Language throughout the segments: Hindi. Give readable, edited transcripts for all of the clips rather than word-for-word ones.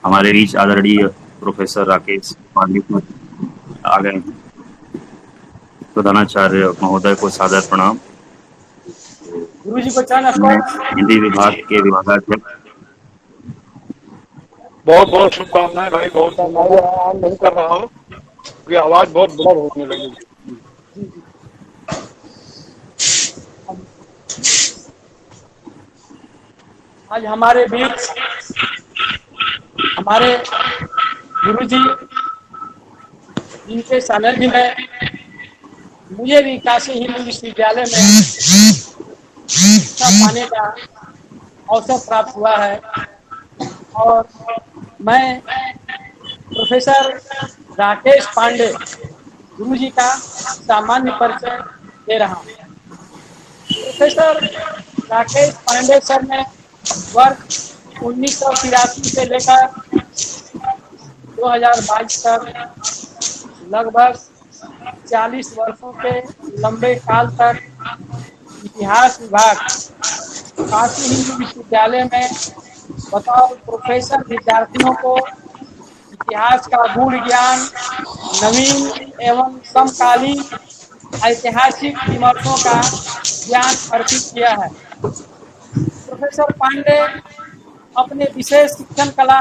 हमारे बीच आदरणीय प्रोफेसर राकेश पांडे आ गए हैं। प्रधानाचार्य महोदय को सादर प्रणाम। गुरु जी को चाना मैं हिंदी विभाग के विभागाध्यक्ष बहुत बहुत शुभकामनाएं भाई। बहुत ऑन नहीं कर रहा हूँ, ये आवाज बहुत ब्लर होने लगी। आज हमारे बीच हमारे गुरु जी, जिनके सानिध्य में मुझे भी काशी हिंदू विश्वविद्यालय में शिक्षा पाने का अवसर प्राप्त हुआ है और मैं प्रोफेसर राकेश पांडे गुरु जी का सामान्य परिचय दे रहा हूँ। प्रोफेसर राकेश पांडे सर ने वर्ष 1983 से लेकर 2022 तक लगभग 40 वर्षों के लंबे काल तक इतिहास विभाग काशी हिंदू विश्वविद्यालय में बतौर प्रोफेसर विद्यार्थियों को इतिहास का गूढ़ ज्ञान, नवीन एवं समकालीन ऐतिहासिक विमर्शों का ज्ञान अर्पित किया है। प्रोफेसर पांडे अपने विशेष शिक्षण कला,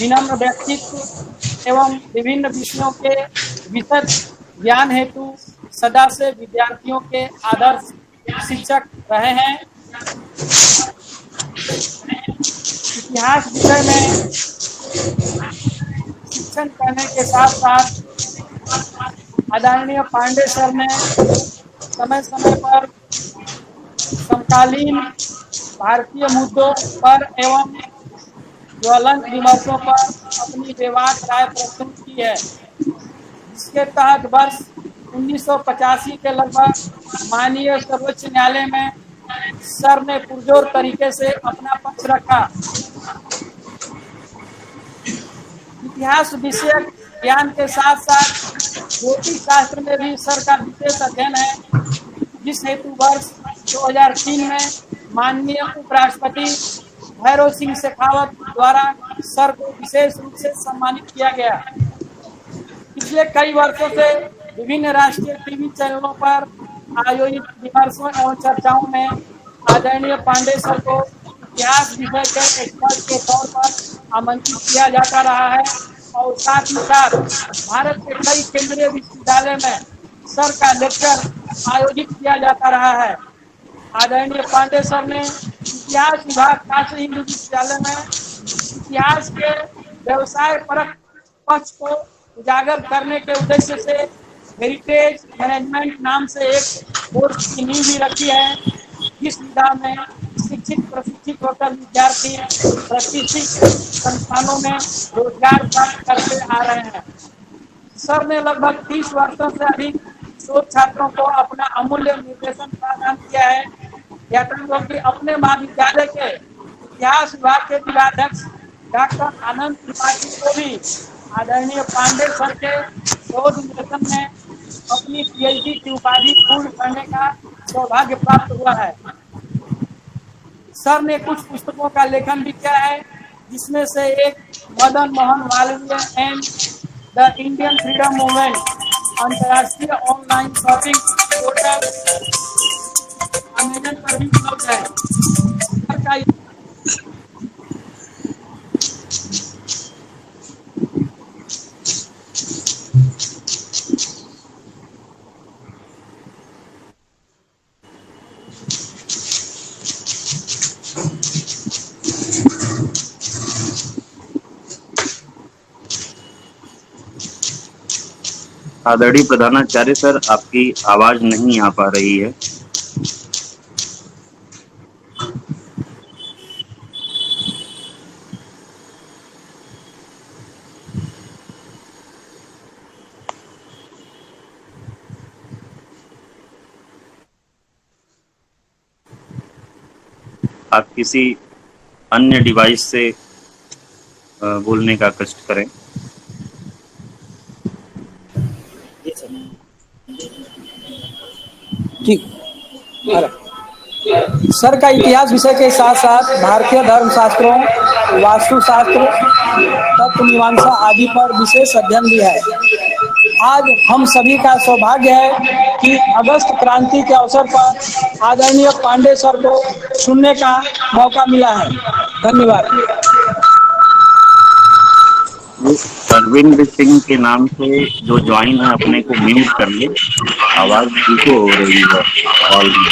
विनम्र व्यक्तित्व एवं विभिन्न विषयों के विशद ज्ञान हेतु सदा से विद्यार्थियों के आदर्श शिक्षक रहे हैं। इतिहास विषय में शिक्षण करने के साथ साथ आदरणीय पांडे सर ने समय समय पर समकालीन भारतीय मुद्दों पर एवं ज्वलंत विमर्शों पर अपनी बेबाक राय प्रस्तुत की है, जिसके तहत वर्ष 1985 के लगभग माननीय सर्वोच्च न्यायालय में सर ने पुरजोर तरीके से अपना पक्ष रखा। इतिहास विषयक ज्ञान के साथ साथ ज्योतिष शास्त्र में भी सर का विशेष अध्ययन है, जिस हेतु वर्ष 2003 में माननीय उपराष्ट्रपति भैरव सिंह शेखावत द्वारा सर को विशेष रूप से सम्मानित किया गया। पिछले कई वर्षों से विभिन्न राष्ट्रीय टीवी चैनलों पर आयोजित विमर्शों एवं चर्चाओं में आदरणीय पांडे सर को इतिहास विषय के एक्सपर्ट के तौर पर आमंत्रित किया जाता रहा है और साथ ही साथ भारत के कई केंद्रीय विश्वविद्यालय में सर का लेक्चर आयोजित किया जाता रहा है। आदरणीय पांडे सर ने इतिहास विभाग काशी हिंदू विश्वविद्यालय में इतिहास के व्यवसाय परक पक्ष को उजागर करने के उद्देश्य से हेरिटेज मैनेजमेंट नाम से एक कोर्स की नींव भी रखी है, जिस विधा में शिक्षित प्रशिक्षित होकर विद्यार्थी प्रतिष्ठित संस्थानों में रोजगार प्राप्त करते आ रहे हैं। सर ने लगभग 30 वर्षों से अधिक शोध छात्रों को अपना अमूल्य निर्देशन प्रदान किया है। ज्ञातव्य कि अपने महाविद्यालय के इतिहास विभाग के जिलाध्यक्ष डॉक्टर आनंद त्रिपाठी को भी आदरणीय पांडे सर के शोध निर्देशन में अपनी पीएचडी की उपाधि पूर्ण करने का सौभाग्य प्राप्त हुआ है। सर ने कुछ पुस्तकों का लेखन भी किया है, जिसमें से एक Madan Mohan Malviya and the Indian freedom movement अंतर्राष्ट्रीय ऑनलाइन शॉपिंग पोर्टल अमेजन पर भी उपलब्ध है। सर का आदरणीय प्रधानाचार्य सर, आपकी आवाज नहीं आ पा रही है। आप किसी अन्य डिवाइस से बोलने का कष्ट करें। ठीक। सर का इतिहास विषय के साथ साथ भारतीय धर्मशास्त्रों, वास्तुशास्त्र, तत्व मीमांसा आदि पर विशेष अध्ययन भी है। आज हम सभी का सौभाग्य है कि अगस्त क्रांति के अवसर पर आदरणीय पांडे सर को सुनने का मौका मिला है। धन्यवाद। परविंद सिंह के नाम से जो ज्वाइन है अपने को म्यूट कर ले, आवाज इको हो रही है कॉल में।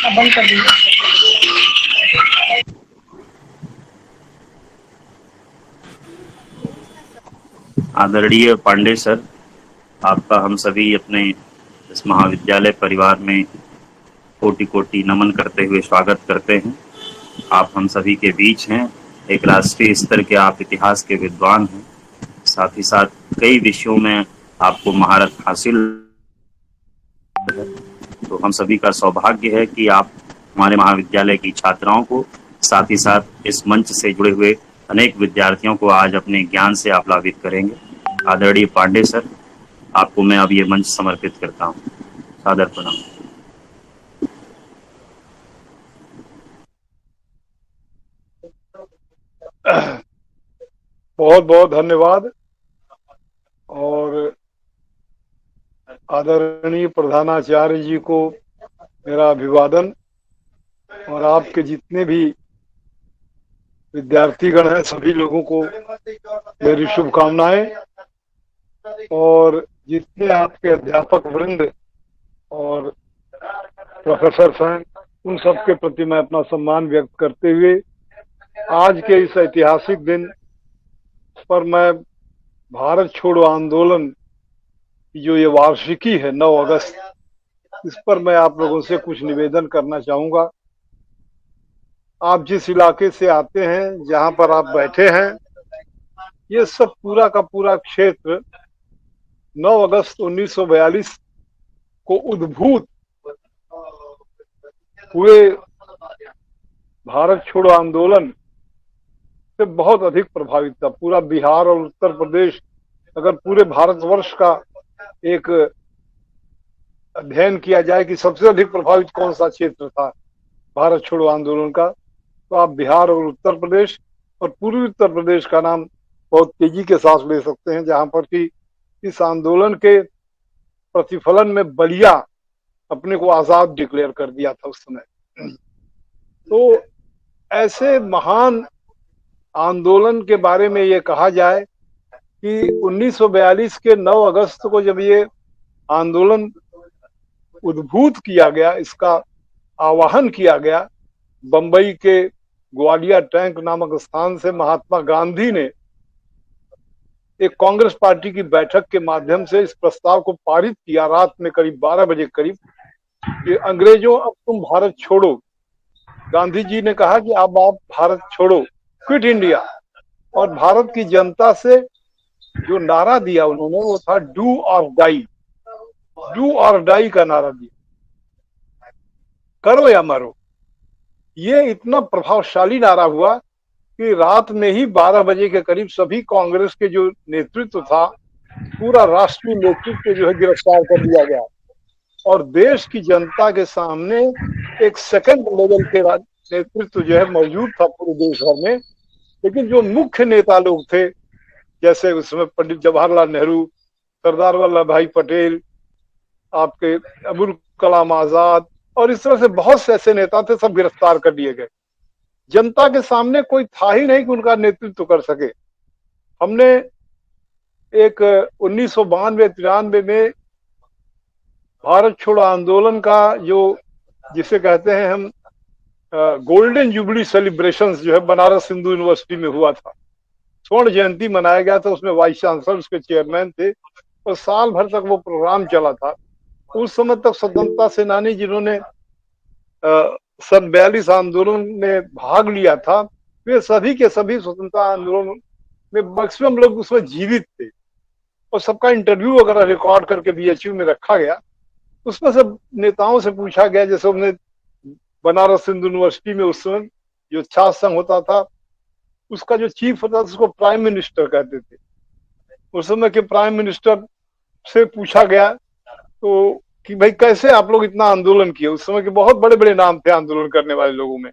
बंद कर दीजिए। आदरणीय पांडे सर, आपका हम सभी अपने इस महाविद्यालय परिवार में कोटि कोटि नमन करते हुए स्वागत करते हैं। आप हम सभी के बीच हैं। एक राष्ट्रीय स्तर के आप इतिहास के विद्वान हैं, साथ ही साथ कई विषयों में आपको महारत हासिल है। तो हम सभी का सौभाग्य है कि आप हमारे महाविद्यालय की छात्राओं को, साथ ही साथ इस मंच से जुड़े हुए अनेक विद्यार्थियों को आज अपने ज्ञान से आप्लावित करेंगे। आदरणीय पांडे सर, आपको मैं अब ये मंच समर्पित करता हूँ। सादर प्रणाम। बहुत बहुत धन्यवाद। और आदरणीय प्रधानाचार्य जी को मेरा अभिवादन, और आपके जितने भी विद्यार्थीगण हैं सभी लोगों को मेरी शुभकामनाएं, और जितने आपके अध्यापक वृंद और प्रोफेसर हैं उन सब के प्रति मैं अपना सम्मान व्यक्त करते हुए आज के इस ऐतिहासिक दिन पर मैं भारत छोड़ो आंदोलन की जो ये वार्षिकी है 9 अगस्त, इस पर मैं आप लोगों से कुछ निवेदन करना चाहूंगा। आप जिस इलाके से आते हैं, जहां पर आप बैठे हैं, ये सब पूरा का पूरा क्षेत्र 9 अगस्त 1942 को उद्भूत हुए भारत छोड़ो आंदोलन से बहुत अधिक प्रभावित था। पूरा बिहार और उत्तर प्रदेश, अगर पूरे भारतवर्ष का एक अध्ययन किया जाए कि सबसे अधिक प्रभावित कौन सा क्षेत्र था भारत छोड़ो आंदोलन का, तो आप बिहार और उत्तर प्रदेश और पूर्वी उत्तर प्रदेश का नाम बहुत तेजी के साथ ले सकते हैं, जहां पर कि इस आंदोलन के प्रतिफलन में बलिया अपने को आजाद डिक्लेयर कर दिया था उस समय। तो ऐसे महान आंदोलन के बारे में ये कहा जाए कि 1942 के 9 अगस्त को जब ये आंदोलन उद्भूत किया गया, इसका आवाहन किया गया, बंबई के ग्वालियर टैंक नामक स्थान से महात्मा गांधी ने एक कांग्रेस पार्टी की बैठक के माध्यम से इस प्रस्ताव को पारित किया रात में करीब 12 बजे करीब कि अंग्रेजों अब तुम भारत छोड़ो। गांधी जी ने कहा कि अब आप भारत छोड़ो, क्विट इंडिया। और भारत की जनता से जो नारा दिया उन्होंने वो था डू और डाई, डू और डाई का नारा दिया, करो या मरो। ये इतना प्रभावशाली नारा हुआ कि रात में ही 12 बजे के करीब सभी कांग्रेस के जो नेतृत्व था, पूरा राष्ट्रीय नेतृत्व जो है गिरफ्तार कर दिया गया, और देश की जनता के सामने एक सेकंड लेवल के नेतृत्व जो है मौजूद था पूरे देश भर में। लेकिन जो मुख्य नेता लोग थे, जैसे उसमें पंडित जवाहरलाल नेहरू, सरदार वल्लभ भाई पटेल, आपके अबुल कलाम आजाद, और इस तरह से बहुत से ऐसे नेता थे, सब गिरफ्तार कर लिए गए। जनता के सामने कोई था ही नहीं कि उनका नेतृत्व कर सके। हमने एक 1992-93 में भारत छोड़ो आंदोलन का जो जिसे कहते हैं हम गोल्डन जुबली सेलिब्रेशंस जो है बनारस हिंदू यूनिवर्सिटी में हुआ था। स्वर्ण जयंती मनाया गया था, उसमें वाइस चांसलर उसके चेयरमैन थे, और साल भर तक वो प्रोग्राम चला था। उस समय तक स्वतंत्रता सेनानी जिन्होंने सन 42 आंदोलन में भाग लिया था, वे सभी के सभी स्वतंत्रता आंदोलन में मैक्सिमम लोग उसमें जीवित थे, और सबका इंटरव्यू वगैरह रिकॉर्ड करके BHU में रखा गया। उसमें से नेताओं से पूछा गया, जैसे हमने बनारस हिंदू यूनिवर्सिटी में उस समय जो छात्र संघ होता था, उसका जो चीफ होता था उसको प्राइम मिनिस्टर कहते थे। उस समय के प्राइम मिनिस्टर से पूछा गया तो कि भाई कैसे आप लोग इतना आंदोलन किए। उस समय के बहुत बड़े बड़े नाम थे आंदोलन करने वाले लोगों में।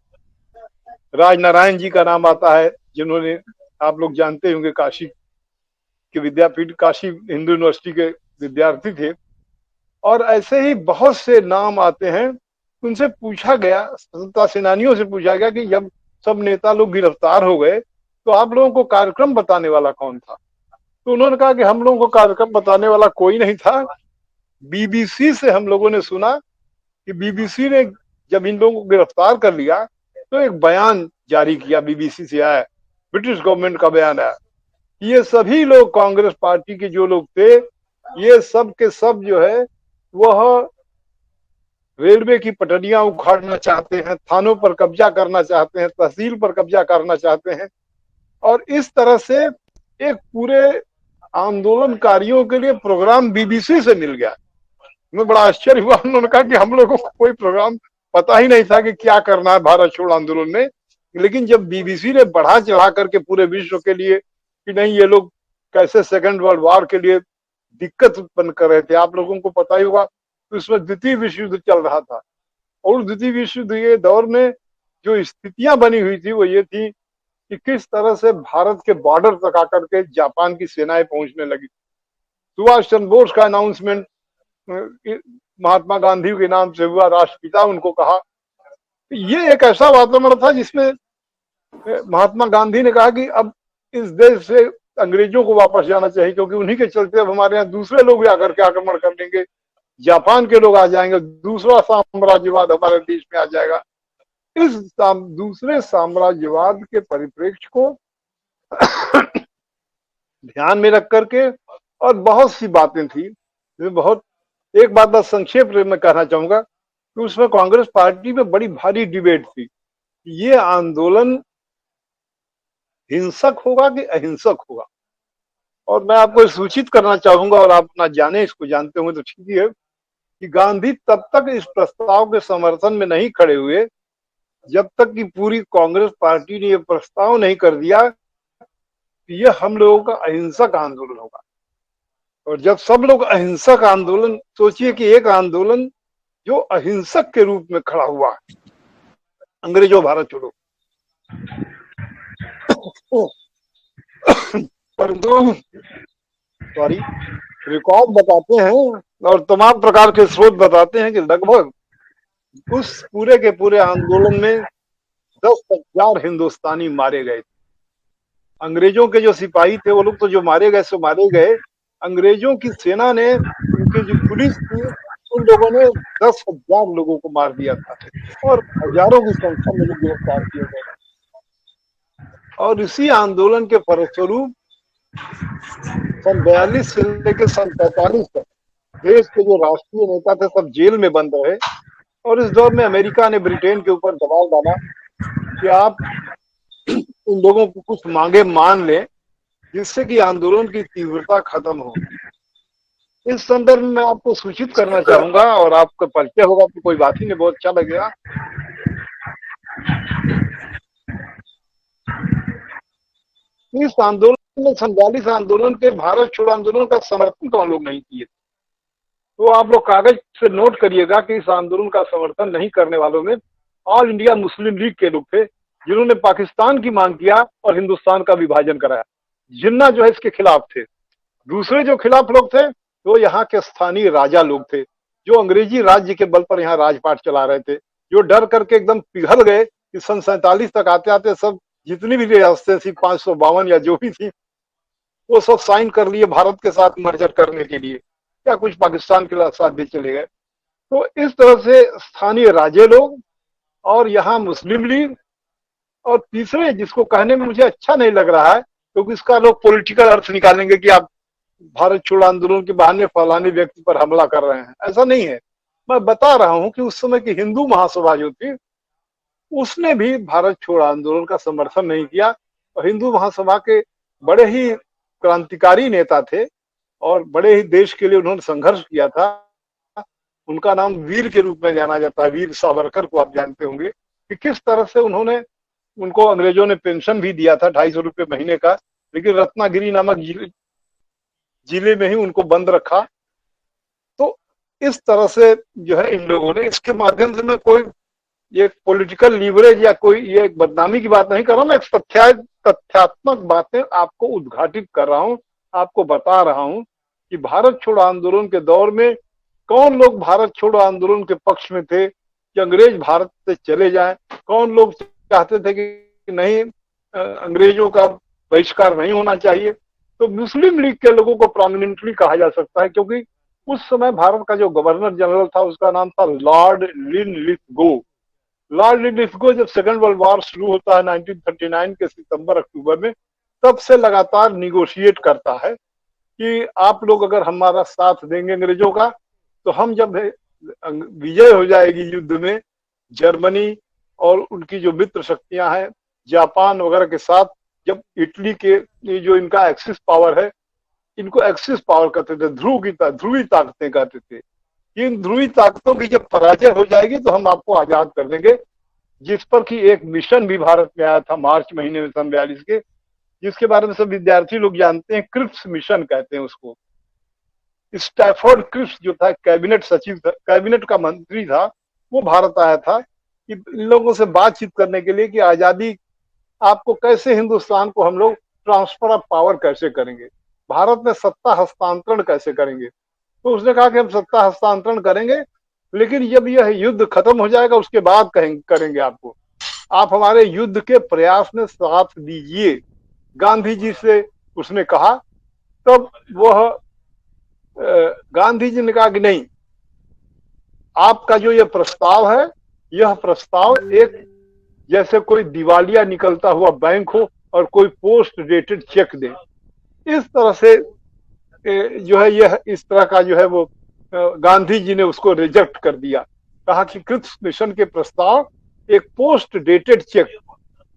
राजनारायण जी का नाम आता है, जिन्होंने, आप लोग जानते होंगे, काशी के विद्यापीठ, काशी हिंदू यूनिवर्सिटी के विद्यार्थी थे। और ऐसे ही बहुत से नाम आते हैं। उनसे पूछा गया, स्वतंत्रता सेनानियों से पूछा गया कि जब सब नेता लोग गिरफ्तार हो गए तो आप लोगों को कार्यक्रम बताने वाला कौन था। तो उन्होंने कहा कि हम लोगों को कार्यक्रम बताने वाला कोई नहीं था। बीबीसी से हम लोगों ने सुना कि बीबीसी ने जब इन लोगों को गिरफ्तार कर लिया तो एक बयान जारी किया, बीबीसी से आया, ब्रिटिश गवर्नमेंट का बयान आया। ये सभी लोग कांग्रेस पार्टी के जो लोग थे, ये सब के सब जो है वह रेलवे की पटरियां उखाड़ना चाहते हैं, थानों पर कब्जा करना चाहते हैं, तहसील पर कब्जा करना चाहते हैं। और इस तरह से एक पूरे आंदोलनकारियों के लिए प्रोग्राम बीबीसी से मिल गया। मैं बड़ा आश्चर्य हुआ। उन्होंने कहा कि हम लोगों को कोई प्रोग्राम पता ही नहीं था कि क्या करना है भारत छोड़ो आंदोलन में। लेकिन जब बीबीसी ने बढ़ा चढ़ा करके पूरे विश्व के लिए कि नहीं ये लोग कैसे सेकेंड वर्ल्ड वॉर के लिए दिक्कत उत्पन्न कर रहे थे। आप लोगों को पता ही होगा तो इसमें द्वितीय विश्व युद्ध चल रहा था। और द्वितीय विश्व युद्ध के दौर में जो स्थितियां बनी हुई थी वो ये थी कि किस तरह से भारत के बॉर्डर तक आकर के जापान की सेनाएं पहुंचने लगी। सुभाष चंद्र बोस का अनाउंसमेंट महात्मा गांधी के नाम से हुआ, राष्ट्रपिता उनको कहा। ये एक ऐसा वातावरण था जिसमें महात्मा गांधी ने कहा कि अब इस देश से अंग्रेजों को वापस जाना चाहिए, क्योंकि उन्हीं के चलते अब हमारे यहाँ दूसरे लोग भी आकर के आक्रमण कर लेंगे, जापान के लोग आ जाएंगे, दूसरा साम्राज्यवाद हमारे देश में आ जाएगा। इस दूसरे साम्राज्यवाद के परिप्रेक्ष्य को ध्यान में रख करके और बहुत सी बातें थी। बहुत एक बात बस संक्षेप में कहना चाहूंगा कि उसमें कांग्रेस पार्टी में बड़ी भारी डिबेट थी, ये आंदोलन हिंसक होगा कि अहिंसक होगा। और मैं आपको सूचित करना चाहूंगा, और आप ना जाने इसको जानते होंगे तो ठीक ही है, कि गांधी तब तक इस प्रस्ताव के समर्थन में नहीं खड़े हुए जब तक कि पूरी कांग्रेस पार्टी ने यह प्रस्ताव नहीं कर दिया कि यह हम लोगों का अहिंसक आंदोलन होगा। और जब सब लोग अहिंसक आंदोलन, सोचिए कि एक आंदोलन जो अहिंसक के रूप में खड़ा हुआ, अंग्रेजों भारत छोड़ो, परंतु सॉरी रिकॉर्ड बताते हैं और तमाम प्रकार के स्रोत बताते हैं कि लगभग उस पूरे के पूरे आंदोलन में 10,000 हिंदुस्तानी मारे गए। अंग्रेजों के जो सिपाही थे वो लोग तो जो मारे गए सो मारे गए, अंग्रेजों की सेना ने, उनकी जो पुलिस थी, उन लोगों ने 10,000 लोगों को मार दिया था और हजारों की संख्या में लोग गिरफ्तार किए गए। और इसी आंदोलन के फलस्वरूप सन 42 से लेकर सन 45 तक देश के जो राष्ट्रीय नेता थे सब जेल में बंद रहे। और इस दौर में अमेरिका ने ब्रिटेन के ऊपर दबाव डाला कि आप इन लोगों को कुछ मांगे मान लें जिससे कि आंदोलन की तीव्रता खत्म हो। इस संदर्भ में आपको सूचित करना चाहूंगा, और आपका परिचय होगा तो कोई बात ही नहीं, बहुत अच्छा लगेगा। इस आंदोलन में 47 आंदोलन के भारत छोड़ो आंदोलन का समर्थन तो हम लोग नहीं किए। तो आप लोग कागज से नोट करिएगा कि इस आंदोलन का समर्थन नहीं करने वालों में ऑल इंडिया मुस्लिम लीग के लोग थे, जिन्होंने पाकिस्तान की मांग किया और हिंदुस्तान का विभाजन कराया। जिन्ना जो है इसके खिलाफ थे। दूसरे जो खिलाफ लोग थे वो यहाँ के स्थानीय राजा लोग थे, जो अंग्रेजी राज्य के बल पर यहाँ राजपाट चला रहे थे, जो डर करके एकदम पिघल गए कि सन 47 तक आते आते सब जितनी भी रियासतें थी 552 या जो भी थी वो सब साइन कर लिए भारत के साथ मर्जर करने के लिए, या कुछ पाकिस्तान के साथ भी चले गए। तो इस तरह से स्थानीय राजे लोग और यहाँ मुस्लिम लीग, और तीसरे जिसको कहने में मुझे अच्छा नहीं लग रहा है क्योंकि इसका लोग पॉलिटिकल अर्थ निकालेंगे कि आप भारत छोड़ो आंदोलन के बहाने फलाने व्यक्ति पर हमला कर रहे हैं। ऐसा नहीं है। मैं बता रहा हूं कि उस समय की हिंदू महासभा जो थी उसने भी भारत छोड़ो आंदोलन का समर्थन नहीं किया। और हिंदू महासभा के बड़े ही क्रांतिकारी नेता थे और बड़े ही देश के लिए उन्होंने संघर्ष किया था। उनका नाम वीर के रूप में जाना जाता है, वीर सावरकर को आप जानते होंगे कि किस तरह से उन्होंने, उनको अंग्रेजों ने पेंशन भी दिया था 250 रुपये महीने का, लेकिन रत्नागिरी नामक जिले में ही उनको बंद रखा। तो इस तरह से जो है इन लोगों ने, इसके माध्यम से मैं कोई ये पॉलिटिकल लीवरेज या कोई ये बदनामी की बात नहीं कर रहा हूं, मैं एक तथ्यात्मक बातें आपको उद्घाटित कर रहा हूं, आपको बता रहा हूं कि भारत छोड़ो आंदोलन के दौर में कौन लोग भारत छोड़ो आंदोलन के पक्ष में थे कि अंग्रेज भारत से चले जाएं, कौन लोग चाहते थे कि नहीं अंग्रेजों का बहिष्कार नहीं होना चाहिए। तो मुस्लिम लीग के लोगों को प्रोमिनेंटली कहा जा सकता है, क्योंकि उस समय भारत का जो गवर्नर जनरल था उसका नाम था लॉर्ड लिनलिथगो। लॉर्ड लिनलिथगो जब सेकेंड वर्ल्ड वॉर शुरू होता है 1939 के सितंबर अक्टूबर में, तब से लगातार निगोशिएट करता है कि आप लोग अगर हमारा साथ देंगे अंग्रेजों का, तो हम जब विजय हो जाएगी युद्ध में जर्मनी और उनकी जो मित्र शक्तियां हैं जापान वगैरह के साथ, जब इटली के ये जो इनका एक्सिस पावर है, इनको एक्सिस पावर कहते थे, ध्रुवी ताकतें कहते थे, इन ध्रुवी ताकतों की जब पराजय हो जाएगी तो हम आपको आजाद कर देंगे। जिस पर कि एक मिशन भी भारत में आया था मार्च महीने में सन 42 के, जिसके बारे में सब विद्यार्थी लोग जानते हैं, क्रिप्स मिशन कहते हैं उसको। स्टैफोर्ड क्रिप्स जो था कैबिनेट सचिव था, कैबिनेट का मंत्री था, वो भारत आया था कि इन लोगों से बातचीत करने के लिए कि आजादी आपको कैसे, हिंदुस्तान को हम लोग ट्रांसफर ऑफ पावर कैसे करेंगे, भारत में सत्ता हस्तांतरण कैसे करेंगे। तो उसने कहा कि हम सत्ता हस्तांतरण करेंगे, लेकिन जब यह युद्ध खत्म हो जाएगा उसके बाद करेंगे आपको, आप हमारे युद्ध के प्रयास में साथ दीजिए, गांधी जी से उसने कहा। तब वह गांधी जी ने कहा कि नहीं, आपका जो यह प्रस्ताव है, यह प्रस्ताव एक जैसे कोई दिवालिया निकलता हुआ बैंक हो और कोई पोस्ट डेटेड चेक दे, इस तरह से जो है यह इस तरह का जो है वो गांधी जी ने उसको रिजेक्ट कर दिया। कहा कि क्रिप्स मिशन के प्रस्ताव एक पोस्ट डेटेड चेक,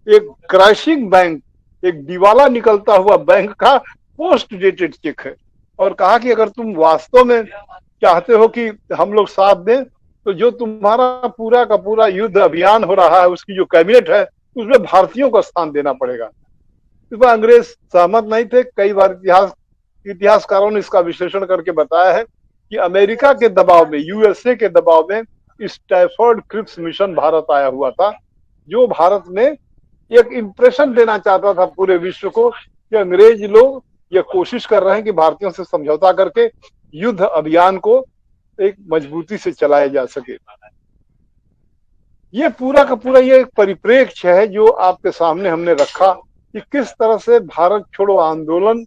एक क्रैशिंग बैंक, एक दिवाला निकलता हुआ बैंक का पोस्ट डेटेड चेक है, और कहा कि अगर तुम वास्तव में चाहते हो कि हम लोग साथ दें, तो जो तुम्हारा पूरा का पूरा युद्ध अभियान हो रहा है, उसकी जो कैबिनेट है, उसमें भारतीयों को स्थान देना पड़ेगा। इस पर अंग्रेज सहमत नहीं थे। कई बार इतिहासकारों ने इसका विश्लेषण करके बताया है कि अमेरिका के दबाव में, यूएसए के दबाव में स्टैफोर्ड क्रिप्स मिशन भारत आया हुआ था, जो भारत में एक इंप्रेशन देना चाहता था पूरे विश्व को कि अंग्रेज लोग ये कोशिश कर रहे हैं कि भारतीयों से समझौता करके युद्ध अभियान को एक मजबूती से चलाया जा सके। ये पूरा का पूरा ये एक परिप्रेक्ष्य है जो आपके सामने हमने रखा कि किस तरह से भारत छोड़ो आंदोलन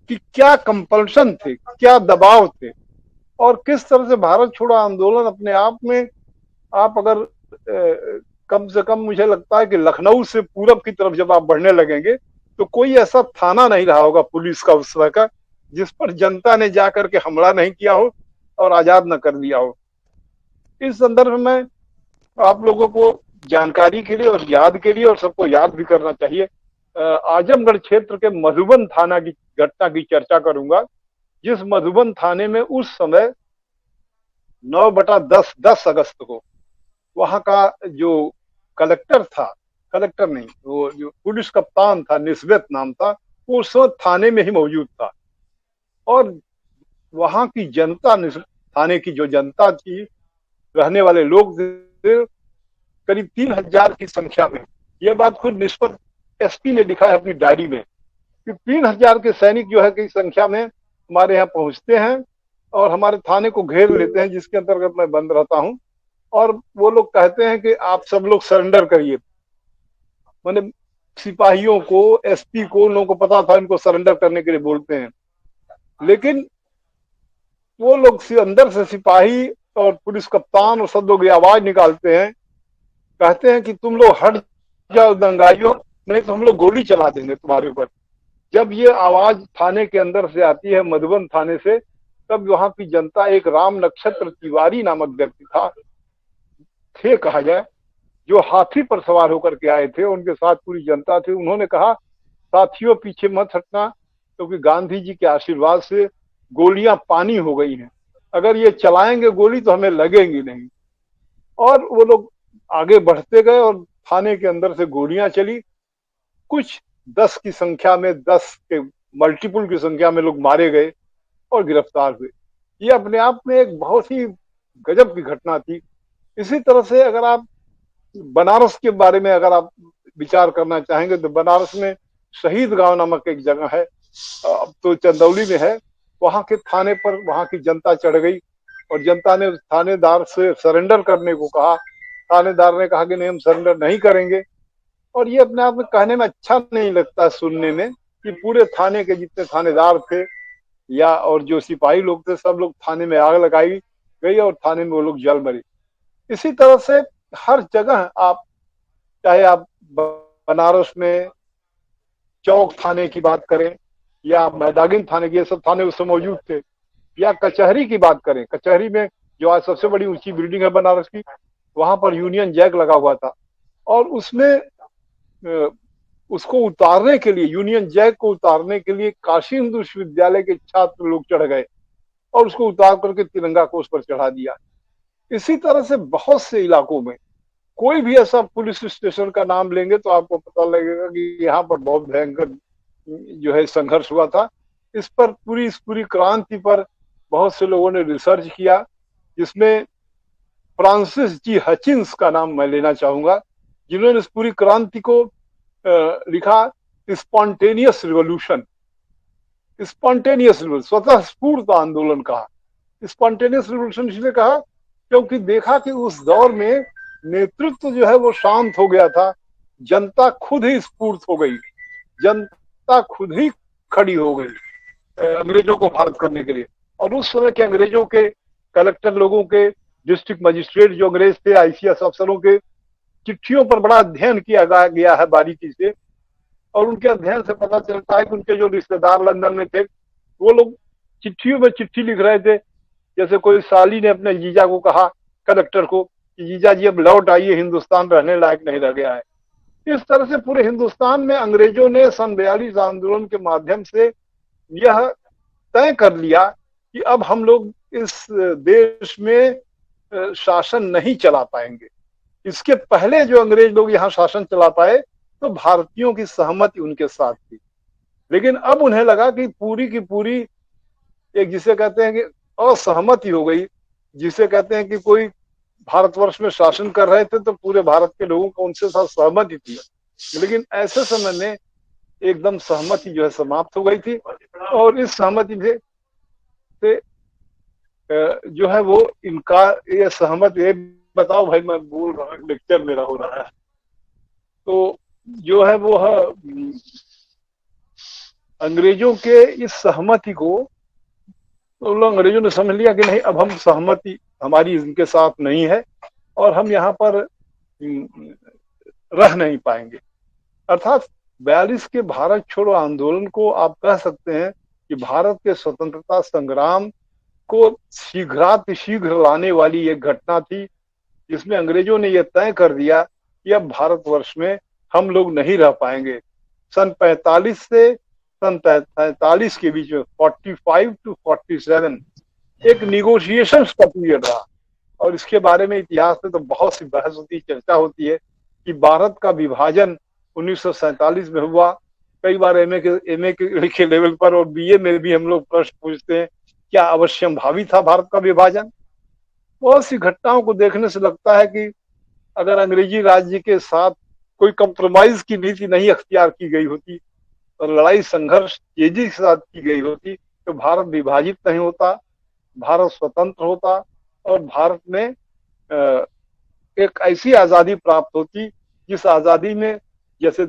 की क्या कंपल्शन थे, क्या दबाव थे, और किस तरह से भारत छोड़ो आंदोलन अपने आप में, आप अगर कम से कम मुझे लगता है कि लखनऊ से पूरब की तरफ जब आप बढ़ने लगेंगे तो कोई ऐसा थाना नहीं रहा होगा पुलिस का उस तरह का जिस पर जनता ने जाकर के हमला नहीं किया हो और आजाद न कर दिया हो। इस संदर्भ में आप लोगों को जानकारी के लिए और याद के लिए, और सबको याद भी करना चाहिए, आजमगढ़ क्षेत्र के मधुबन थाना की घटना की चर्चा करूंगा, जिस मधुबन थाने में उस समय 9/10 अगस्त को वहां का जो कलेक्टर था, कलेक्टर नहीं, वो जो पुलिस कप्तान था, निस्बत नाम था, वो उस वक्त थाने में ही मौजूद था, और वहां की जनता, थाने की जो जनता थी, रहने वाले लोग करीब 3000 की संख्या में, यह बात खुद निस्बत एसपी ने लिखा है अपनी डायरी में कि 3000 के सैनिक जो है की संख्या में हमारे यहाँ पहुंचते हैं और हमारे थाने को घेर लेते हैं, जिसके अंतर्गत मैं बंद रहता हूं, और वो लोग कहते हैं कि आप सब लोग सरेंडर करिए। मैंने सिपाहियों को, एसपी को, उन लोगों को पता था इनको सरेंडर करने के लिए बोलते हैं, लेकिन वो लोग अंदर से सिपाही और पुलिस कप्तान और सब लोग ये आवाज निकालते हैं, कहते हैं कि तुम लोग हट जाओ दंगाइयों, नहीं तो हम लोग गोली चला देंगे तुम्हारे ऊपर। जब ये आवाज थाने के अंदर से आती है, मधुबन थाने से, तब वहां की जनता, एक राम नक्षत्र तिवारी नामक व्यक्ति थे कहा जाए, जो हाथी पर सवार होकर के आए थे, उनके साथ पूरी जनता थी। उन्होंने कहा साथियों पीछे मत हटना, क्योंकि गांधी जी के आशीर्वाद से गोलियां पानी हो गई हैं, अगर ये चलाएंगे गोली तो हमें लगेंगी नहीं। और वो लोग आगे बढ़ते गए और थाने के अंदर से गोलियां चली, कुछ 10 की संख्या में, 10 के मल्टीपल की संख्या में लोग मारे गए और गिरफ्तार हुए। ये अपने आप में एक बहुत ही गजब की घटना थी। इसी तरह से अगर आप बनारस के बारे में अगर आप विचार करना चाहेंगे तो बनारस में शहीद गांव नामक एक जगह है, अब तो चंदौली में है। वहां के थाने पर वहां की जनता चढ़ गई और जनता ने थानेदार से सरेंडर करने को कहा। थानेदार ने कहा कि नहीं, हम सरेंडर नहीं करेंगे। और ये अपने आप में कहने में अच्छा नहीं लगता सुनने में कि पूरे थाने के जितने थानेदार थे या और जो सिपाही लोग थे, सब लोग थाने में आग लगाई गई और थाने में वो लोग जल मरे। इसी तरह से हर जगह आप, चाहे आप बनारस में चौक थाने की बात करें या मैदागिन थाने की, ये सब थाने उसमें मौजूद थे, या कचहरी की बात करें, कचहरी में जो आज सबसे बड़ी ऊंची बिल्डिंग है बनारस की, वहां पर यूनियन जैक लगा हुआ था और उसमें उसको उतारने के लिए, यूनियन जैक को उतारने के लिए काशी हिंदू विश्वविद्यालय के छात्र लोग चढ़ गए और उसको उतार करके तिरंगा को उस पर चढ़ा दिया। इसी तरह से बहुत से इलाकों में कोई भी ऐसा पुलिस स्टेशन का नाम लेंगे तो आपको पता लगेगा कि यहाँ पर बहुत भयंकर जो है संघर्ष हुआ था। इस पूरी क्रांति पर बहुत से लोगों ने रिसर्च किया, जिसमें फ्रांसिस जी हचिंस का नाम मैं लेना चाहूंगा, जिन्होंने इस पूरी क्रांति को लिखा स्पॉन्टेनियस रिवॉल्यूशन। स्वतः स्फूर्त आंदोलन कहा। स्पॉन्टेनियस रिवॉल्यूशन इसलिए कहा क्योंकि देखा कि उस दौर में नेतृत्व जो है वो शांत हो गया था, जनता खुद ही स्फूर्त हो गई, जनता खुद ही खड़ी हो गई अंग्रेजों को भारत करने के लिए। और उस समय के अंग्रेजों के कलेक्टर लोगों के, डिस्ट्रिक्ट मजिस्ट्रेट जो अंग्रेज थे, आईसीएस अफसरों के चिट्ठियों पर बड़ा अध्ययन किया गया है बारीकी से, और उनके अध्ययन से पता चलता है कि उनके जो रिश्तेदार लंदन में थे वो लोग चिट्ठियों में चिट्ठी लिख रहे थे। जैसे कोई साली ने अपने जीजा को कहा, कलेक्टर को, कि जीजा जी अब लौट आइए, हिंदुस्तान रहने लायक नहीं रह गया है। इस तरह से पूरे हिंदुस्तान में अंग्रेजों ने सन 42 आंदोलन के माध्यम से यह तय कर लिया कि अब हम लोग इस देश में शासन नहीं चला पाएंगे। इसके पहले जो अंग्रेज लोग यहाँ शासन चला पाए तो भारतीयों की सहमति उनके साथ थी, लेकिन अब उन्हें लगा कि पूरी की पूरी एक, जिसे कहते हैं कि असहमति हो गई, जिसे कहते हैं कि कोई भारतवर्ष में शासन कर रहे थे तो पूरे भारत के लोगों को उनसे साथ सहमति थी, लेकिन ऐसे समय में एकदम सहमति जो है समाप्त हो गई थी। और इस सहमति से जो है वो इनका ये सहमति है। बताओ भाई, मैं बोल रहा हूँ, लेक्चर मेरा हो रहा है, तो जो है वो है अंग्रेजों के इस सहमति को तो लोग, अंग्रेजों ने समझ लिया कि नहीं, अब हम सहमति हमारी इनके साथ नहीं है और हम यहाँ पर रह नहीं पाएंगे। अर्थात 42 के भारत छोड़ो आंदोलन को आप कह सकते हैं कि भारत के स्वतंत्रता संग्राम को शीघ्र लाने वाली एक घटना थी, जिसमें अंग्रेजों ने यह तय कर दिया कि अब भारतवर्ष में हम लोग नहीं रह पाएंगे। सन 45 से सन 43 के बीच में 45 to 47 एक निगोशिएशंस का पीरियड रहा, और इसके बारे में इतिहास में तो बहुत सी बहस होती, चर्चा होती है कि भारत का विभाजन 1947 में हुआ। कई बार एमए के लेवल पर और बीए में भी हम लोग प्रश्न पूछते हैं, क्या अवश्यंभावी था भारत का विभाजन? बहुत सी घटनाओं को देखने से लगता है कि अगर अंग्रेजी राज्य के साथ कोई कंप्रोमाइज की नीति नहीं अख्तियार की गई होती और लड़ाई संघर्ष तेजी के साथ की गई होती तो भारत विभाजित नहीं होता, भारत स्वतंत्र होता और भारत में एक ऐसी आजादी प्राप्त होती जिस आजादी में, जैसे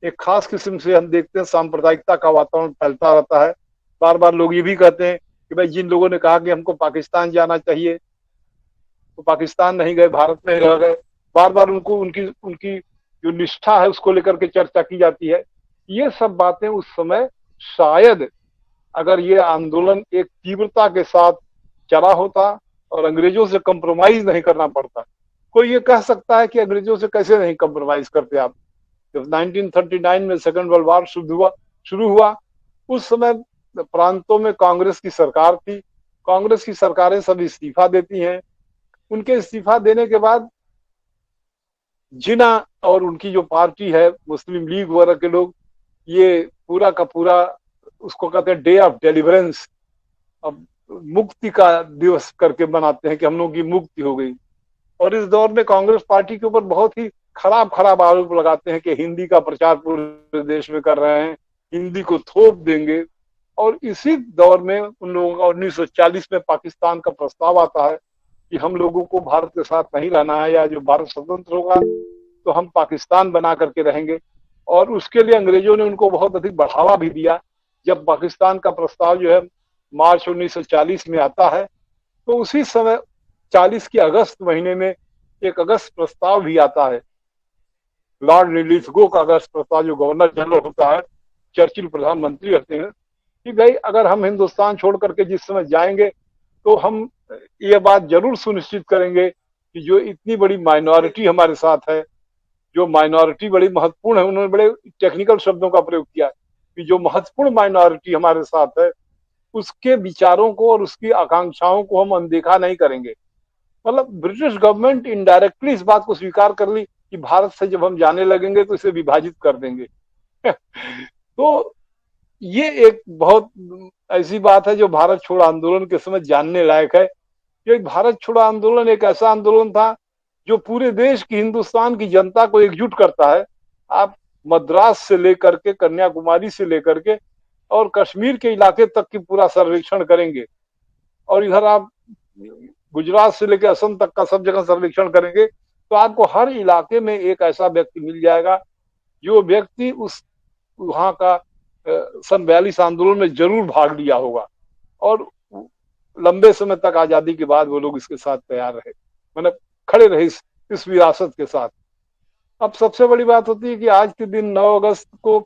एक खास किस्म से हम देखते हैं सांप्रदायिकता का वातावरण फैलता रहता है। बार बार लोग ये भी कहते हैं कि भाई जिन लोगों ने कहा कि हमको पाकिस्तान जाना चाहिए तो पाकिस्तान नहीं गए, भारत में रह गए। बार बार उनकी जो निष्ठा है उसको लेकर के चर्चा की जाती है। ये सब बातें उस समय शायद अगर ये आंदोलन एक तीव्रता के साथ चला होता और अंग्रेजों से कंप्रोमाइज नहीं करना पड़ता। कोई ये कह सकता है कि अंग्रेजों से कैसे नहीं कंप्रोमाइज करते आप। जब 1939 में सेकेंड वर्ल्ड वॉर शुरू हुआ उस समय प्रांतों में कांग्रेस की सरकार थी, कांग्रेस की सरकारें सब इस्तीफा देती हैं। उनके इस्तीफा देने के बाद जिन्ना और उनकी जो पार्टी है मुस्लिम लीग वगैरह के लोग, ये पूरा का पूरा उसको कहते हैं डे ऑफ डिलीवरेंस। अब मुक्ति का दिवस करके मनाते हैं कि हम लोगों की मुक्ति हो गई। और इस दौर में कांग्रेस पार्टी के ऊपर बहुत ही खराब खराब आरोप लगाते हैं कि हिंदी का प्रचार पूरे देश में कर रहे हैं, हिंदी को थोप देंगे। और इसी दौर में उन लोगों का 1940 में पाकिस्तान का प्रस्ताव आता है कि हम लोगों को भारत के साथ नहीं रहना है, या जो भारत स्वतंत्र होगा तो हम पाकिस्तान बना करके रहेंगे। और उसके लिए अंग्रेजों ने उनको बहुत अधिक बढ़ावा भी दिया। जब पाकिस्तान का प्रस्ताव जो है मार्च 1940 में आता है, तो उसी समय 40 के अगस्त महीने में एक अगस्त प्रस्ताव भी आता है, लॉर्ड लिथगो का अगस्त प्रस्ताव, जो गवर्नर जनरल होता है, चर्चिल प्रधानमंत्री रहते हैं, कि भाई अगर हम हिंदुस्तान छोड़ करके जिस समय जाएंगे तो हम ये बात जरूर सुनिश्चित करेंगे कि जो इतनी बड़ी माइनॉरिटी हमारे साथ है, जो माइनॉरिटी बड़ी महत्वपूर्ण है, उन्होंने बड़े टेक्निकल शब्दों का प्रयोग किया कि जो महत्वपूर्ण माइनॉरिटी हमारे साथ है उसके विचारों को और उसकी आकांक्षाओं को हम अनदेखा नहीं करेंगे। मतलब ब्रिटिश गवर्नमेंट इनडायरेक्टली इस बात को स्वीकार कर ली कि भारत से जब हम जाने लगेंगे तो इसे विभाजित कर देंगे। तो ये एक बहुत ऐसी बात है जो भारत छोड़ो आंदोलन के समय जानने लायक है। कि भारत छोड़ो आंदोलन एक ऐसा आंदोलन था जो पूरे देश की, हिंदुस्तान की जनता को एकजुट करता है। आप मद्रास से लेकर के, कन्याकुमारी से लेकर के और कश्मीर के इलाके तक की पूरा सर्वेक्षण करेंगे, और इधर आप गुजरात से लेकर असम तक का सब जगह सर्वेक्षण करेंगे, तो आपको हर इलाके में एक ऐसा व्यक्ति मिल जाएगा जो व्यक्ति उस वहां का सन 42 आंदोलन में जरूर भाग लिया होगा, और लंबे समय तक आजादी के बाद वो लोग इसके साथ तैयार रहे, मतलब खड़े रहे इस विरासत के साथ। अब सबसे बड़ी बात होती है कि आज के दिन 9 अगस्त को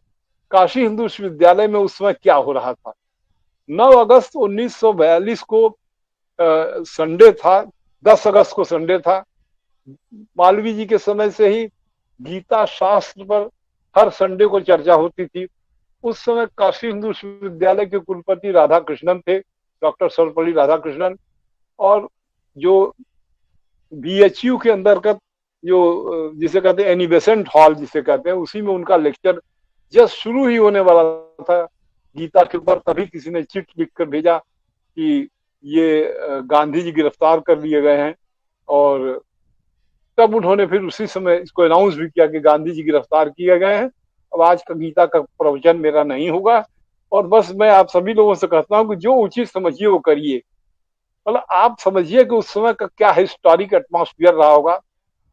काशी हिंदू विश्वविद्यालय में उस समय क्या हो रहा था। 9 अगस्त 1942 को संडे था, 10 अगस्त को संडे था। मालवीय जी के समय से ही गीता शास्त्र पर हर संडे को चर्चा होती थी। उस समय काशी हिंदू विश्वविद्यालय के कुलपति राधाकृष्णन थे, डॉक्टर सर्वपल्ली राधाकृष्णन, और जो बीएचयू के अंतर्गत जो जिसे कहते हैं एनिबेसेंट हॉल जिसे कहते हैं, उसी में उनका लेक्चर जस्ट शुरू ही होने वाला था गीता के ऊपर। तभी किसी ने चिट लिख कर भेजा कि ये गांधी जी गिरफ्तार कर लिए गए हैं, और तब उन्होंने फिर उसी समय इसको अनाउंस भी किया कि गांधी जी गिरफ्तार किए गए हैं, अब आज का गीता का प्रवचन मेरा नहीं होगा। और बस मैं आप सभी लोगों से कहता हूं कि जो उचित समझिए वो करिए। मतलब आप समझिए कि उस समय का क्या हिस्टोरिक एटमॉस्फेयर रहा होगा।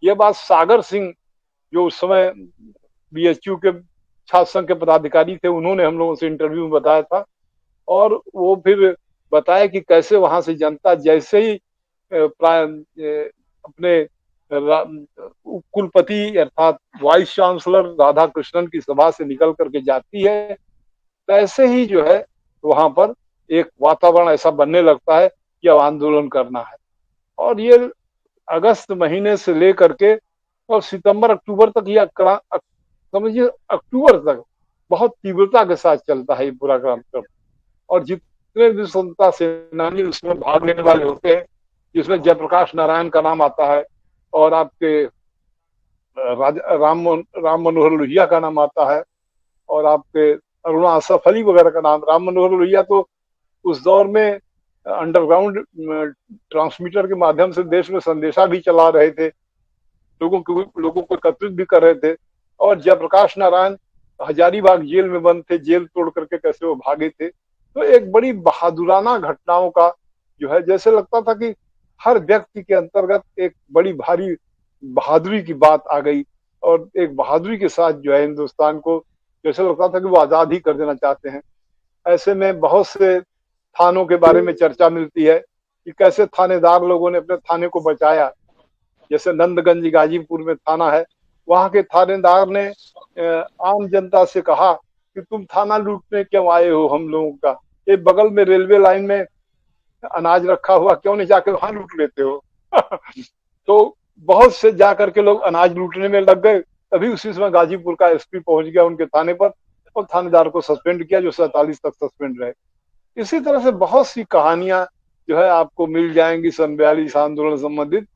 ये बात सागर सिंह, जो उस समय बीएचयू के छात्र संघ के पदाधिकारी थे, उन्होंने हम लोगों से इंटरव्यू में बताया था। और वो फिर बताया कि कैसे वहां से जनता जैसे ही अपने कुलपति अर्थात वाइस चांसलर राधाकृष्णन की सभा से निकल करके जाती है, तैसे ही जो है वहां पर एक वातावरण ऐसा बनने लगता है कि अब आंदोलन करना है। और ये अगस्त महीने से लेकर के और सितंबर अक्टूबर तक, या समझिए अक्टूबर तक बहुत तीव्रता के साथ चलता है ये पूरा कार्यक्रम। और जितने भी स्वतंत्रता सेनानी उसमें भाग लेने वाले होते हैं, जिसमें जयप्रकाश नारायण का नाम आता है, और आपके राम मनोहर लोहिया का नाम आता है, और आपके अरुणा असफ अली वगैरह का नाम। राम मनोहर लोहिया तो उस दौर में अंडरग्राउंड ट्रांसमीटर के माध्यम से देश में संदेशा भी चला रहे थे, लोगों को एकत्रित भी कर रहे थे। और जयप्रकाश नारायण हजारीबाग जेल में बंद थे, जेल तोड़ करके कैसे वो भागे थे। तो एक बड़ी बहादुराना घटनाओं का जो है, जैसे लगता था कि हर व्यक्ति के अंतर्गत एक बड़ी भारी बहादुरी की बात आ गई, और एक बहादुरी के साथ जो है हिंदुस्तान को जैसे लगता था कि वो आजाद ही कर देना चाहते हैं। ऐसे में बहुत से थानों के बारे में चर्चा मिलती है कि कैसे थानेदार लोगों ने अपने थाने को बचाया। जैसे नंदगंज गाजीपुर में थाना है, वहां के थानेदार ने आम जनता से कहा कि तुम थाना लूटने क्यों आए हो हम लोगों का, ये बगल में रेलवे लाइन में अनाज रखा हुआ, क्यों नहीं जाकर वहां लूट लेते हो। तो बहुत से जाकर के लोग अनाज लूटने में लग गए। तभी उसी समय गाजीपुर का एसपी पहुंच गया उनके थाने पर और थानेदार को सस्पेंड किया, जो 47 तक सस्पेंड रहे। इसी तरह से बहुत सी कहानियां जो है आपको मिल जाएंगी सन 42 आंदोलन संबंधित,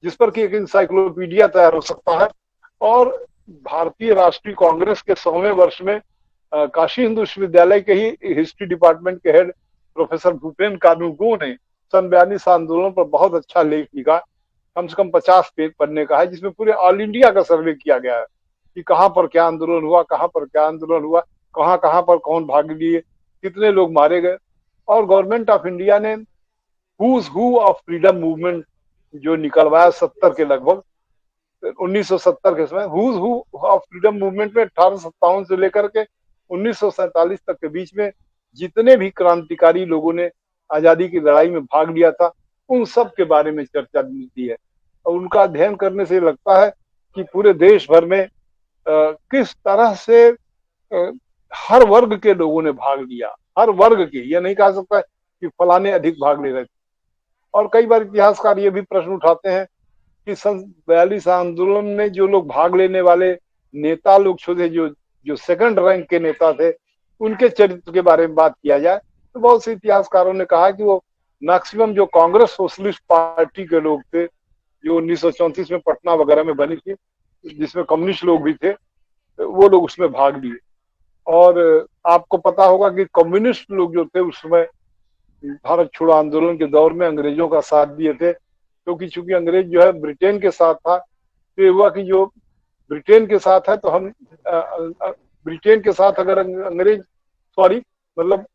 जिस पर कि एक इंसाइक्लोपीडिया तैयार हो सकता है। और भारतीय राष्ट्रीय कांग्रेस के 100वें वर्ष में काशी हिंदू विश्वविद्यालय के ही हिस्ट्री डिपार्टमेंट के हेड प्रोफेसर भूपेन कानूगो ने सन 42 आंदोलन पर बहुत अच्छा लेख लिखा, कम से कम 50 पेज पढ़ने का है, जिसमें पूरे ऑल इंडिया का सर्वे किया गया है कि कहाँ पर क्या आंदोलन हुआ, कहाँ पर क्या आंदोलन हुआ, कहाँ कहाँ पर कौन भाग लिए, कितने लोग मारे गए। और गवर्नमेंट ऑफ इंडिया ने who's who of freedom movement जो निकलवाया 70 के लगभग, 1970 के समय who's who of freedom movement में 1857 से लेकर के 1947 तक के बीच में जितने भी क्रांतिकारी लोगों ने आजादी की लड़ाई में भाग लिया था, उन सब के बारे में चर्चा मिलती है। और उनका अध्ययन करने से लगता है कि पूरे देश भर में किस तरह से हर वर्ग के लोगों ने भाग लिया, हर वर्ग के, यह नहीं कहा सकता कि फलाने अधिक भाग ले रहे थे। और कई बार इतिहासकार ये भी प्रश्न उठाते हैं कि सन 42 आंदोलन में जो लोग भाग लेने वाले नेता लोग थे, जो सेकंड रैंक के नेता थे, उनके चरित्र के बारे में बात किया जाए तो बहुत से इतिहासकारों ने कहा कि वो मैक्सिमम जो कांग्रेस सोशलिस्ट पार्टी के लोग थे, जो 1934 में पटना वगैरह में बनी थी, जिसमें कम्युनिस्ट लोग भी थे, वो लोग उसमें भाग लिए। और आपको पता होगा कि कम्युनिस्ट लोग जो थे उस समय भारत छोड़ो आंदोलन के दौर में अंग्रेजों का साथ दिए थे, क्योंकि चूंकि अंग्रेज जो है ब्रिटेन के साथ था, तो ये हुआ कि जो ब्रिटेन के साथ है तो हम ब्रिटेन के साथ अगर अंग्रेज सॉरी मतलब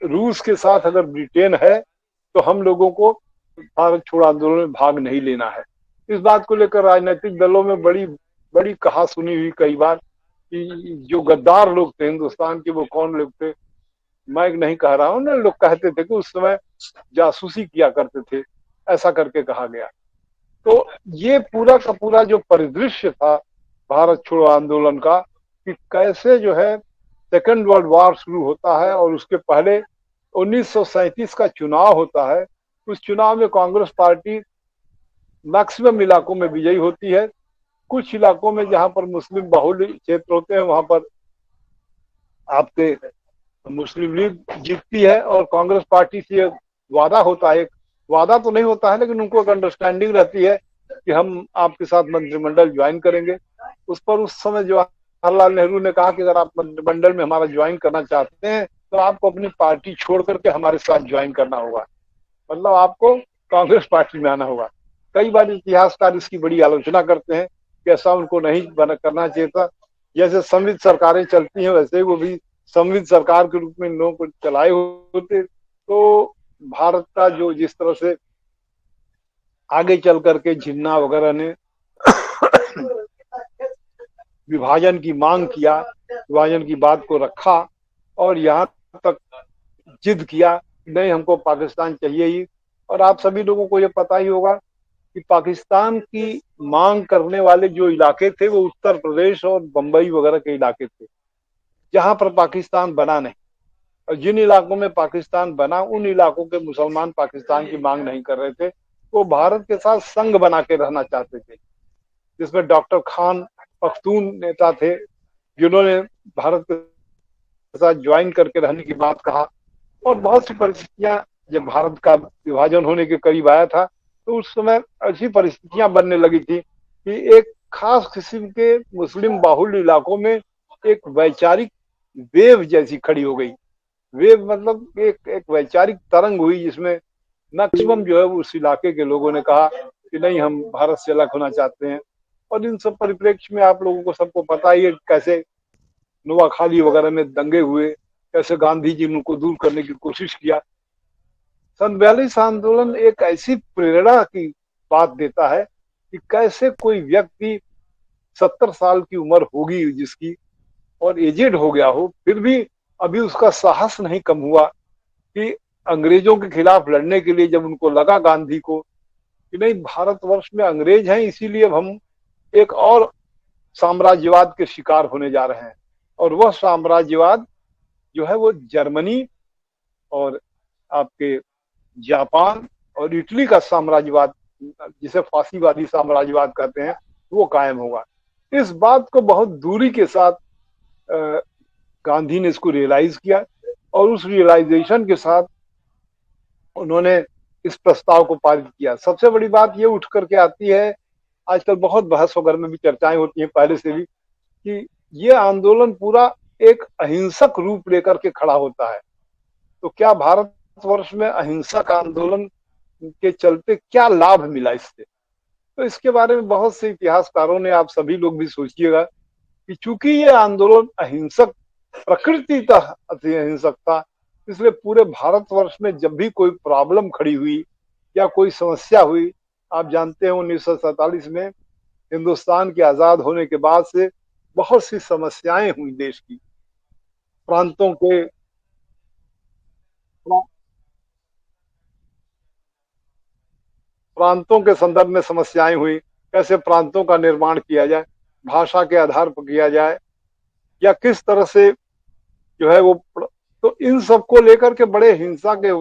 रूस के साथ अगर ब्रिटेन है तो हम लोगों को भारत छोड़ो आंदोलन में भाग नहीं लेना है। इस बात को लेकर राजनीतिक दलों में बड़ी बड़ी कहा सुनी हुई कई बार कि जो गद्दार लोग थे हिंदुस्तान के, वो कौन लोग थे, मैं नहीं कह रहा हूं ना, लोग कहते थे कि उस समय जासूसी किया करते थे, ऐसा करके कहा गया। तो ये पूरा का पूरा जो परिदृश्य था भारत छोड़ो आंदोलन का, कि कैसे जो है सेकेंड वर्ल्ड वॉर शुरू होता है और उसके पहले 1937 का चुनाव होता है। उस चुनाव में कांग्रेस पार्टी मैक्सिमम इलाकों में विजयी होती है। कुछ इलाकों में जहां पर मुस्लिम बाहुल्य क्षेत्र होते हैं वहां पर आपके मुस्लिम लीग जीतती है और कांग्रेस पार्टी से वादा होता है, एक वादा तो नहीं होता है लेकिन उनको एक अंडरस्टैंडिंग रहती है कि हम आपके साथ मंत्रिमंडल ज्वाइन करेंगे। उस पर उस समय जवाहरलाल नेहरू ने कहा कि अगर आप मंत्रिमंडल में हमारा ज्वाइन करना चाहते हैं तो आपको अपनी पार्टी छोड़ करके हमारे साथ ज्वाइन करना होगा, मतलब आपको कांग्रेस पार्टी में आना होगा। कई बार इतिहासकार इसकी बड़ी आलोचना करते हैं कि ऐसा उनको नहीं करना चाहिए था। जैसे संविध सरकारें चलती हैं वैसे वो भी संविध सरकार के रूप में इन लोगों को चलाए होते, तो भारत का जो जिस तरह से आगे चल करके जिन्ना वगैरह ने विभाजन की मांग किया, विभाजन की बात को रखा और यहाँ तक जिद किया नहीं हमको पाकिस्तान चाहिए ही। और आप सभी लोगों को ये पता ही होगा कि पाकिस्तान की मांग करने वाले जो इलाके थे वो उत्तर प्रदेश और बंबई वगैरह के इलाके थे, जहां पर पाकिस्तान बना नहीं। और जिन इलाकों में पाकिस्तान बना उन इलाकों के मुसलमान पाकिस्तान की मांग नहीं कर रहे थे, वो भारत के साथ संघ बना के रहना चाहते थे, जिसमें डॉक्टर खान पख्तून नेता थे जिन्होंने भारत के साथ ज्वाइन करके रहने की बात कहा। और बहुत सी परिस्थितियां जब भारत का विभाजन होने के करीब आया था तो उस समय ऐसी परिस्थितियां बनने लगी थी कि एक खास किस्म के मुस्लिम बाहुल्य इलाकों में एक वैचारिक वेव जैसी खड़ी हो गई। वेव मतलब एक वैचारिक तरंग हुई जिसमें मैक्सिमम जो है उस इलाके के लोगों ने कहा कि नहीं हम भारत से अलग होना चाहते हैं। और इन सब परिप्रेक्ष्य में आप लोगों को सबको पता ही है कैसे नोआखाली वगैरह में दंगे हुए, कैसे गांधी जी ने उनको दूर करने की कोशिश किया। सन 42 आंदोलन एक ऐसी प्रेरणा की बात देता है कि कैसे कोई व्यक्ति 70 साल की उम्र होगी जिसकी और एजेड हो गया हो, फिर भी अभी उसका साहस नहीं कम हुआ कि अंग्रेजों के खिलाफ लड़ने के लिए जब उनको लगा गांधी को कि नहीं भारतवर्ष में अंग्रेज हैं इसीलिए हम एक और साम्राज्यवाद के शिकार होने जा रहे हैं। और वह साम्राज्यवाद जो है वो जर्मनी और आपके जापान और इटली का साम्राज्यवाद, जिसे फांसीवादी साम्राज्यवाद कहते हैं, वो कायम होगा। इस बात को बहुत दूरी के साथ गांधी ने इसको रियलाइज किया और उस रियलाइजेशन के साथ उन्होंने इस प्रस्ताव को पारित किया। सबसे बड़ी बात ये उठ करके आती है, आजकल बहुत बहस वगैरह में भी चर्चाएं होती हैं पहले से भी, कि ये आंदोलन पूरा एक अहिंसक रूप लेकर के खड़ा होता है। तो क्या भारतवर्ष में अहिंसक आंदोलन के चलते क्या लाभ मिला इससे? तो इसके बारे में बहुत से इतिहासकारों ने, आप सभी लोग भी सोचिएगा कि चूंकि ये आंदोलन अहिंसक प्रकृतितः अति अहिंसक था, इसलिए पूरे भारतवर्ष में जब भी कोई प्रॉब्लम खड़ी हुई या कोई समस्या हुई, आप जानते हैं 1947 में हिंदुस्तान के आजाद होने के बाद से बहुत सी समस्याएं हुई देश की। प्रांतों के संदर्भ में समस्याएं हुई, कैसे प्रांतों का निर्माण किया जाए, भाषा के आधार पर किया जाए, या किस तरह से जो है वो, तो इन सब को लेकर के बड़े हिंसा के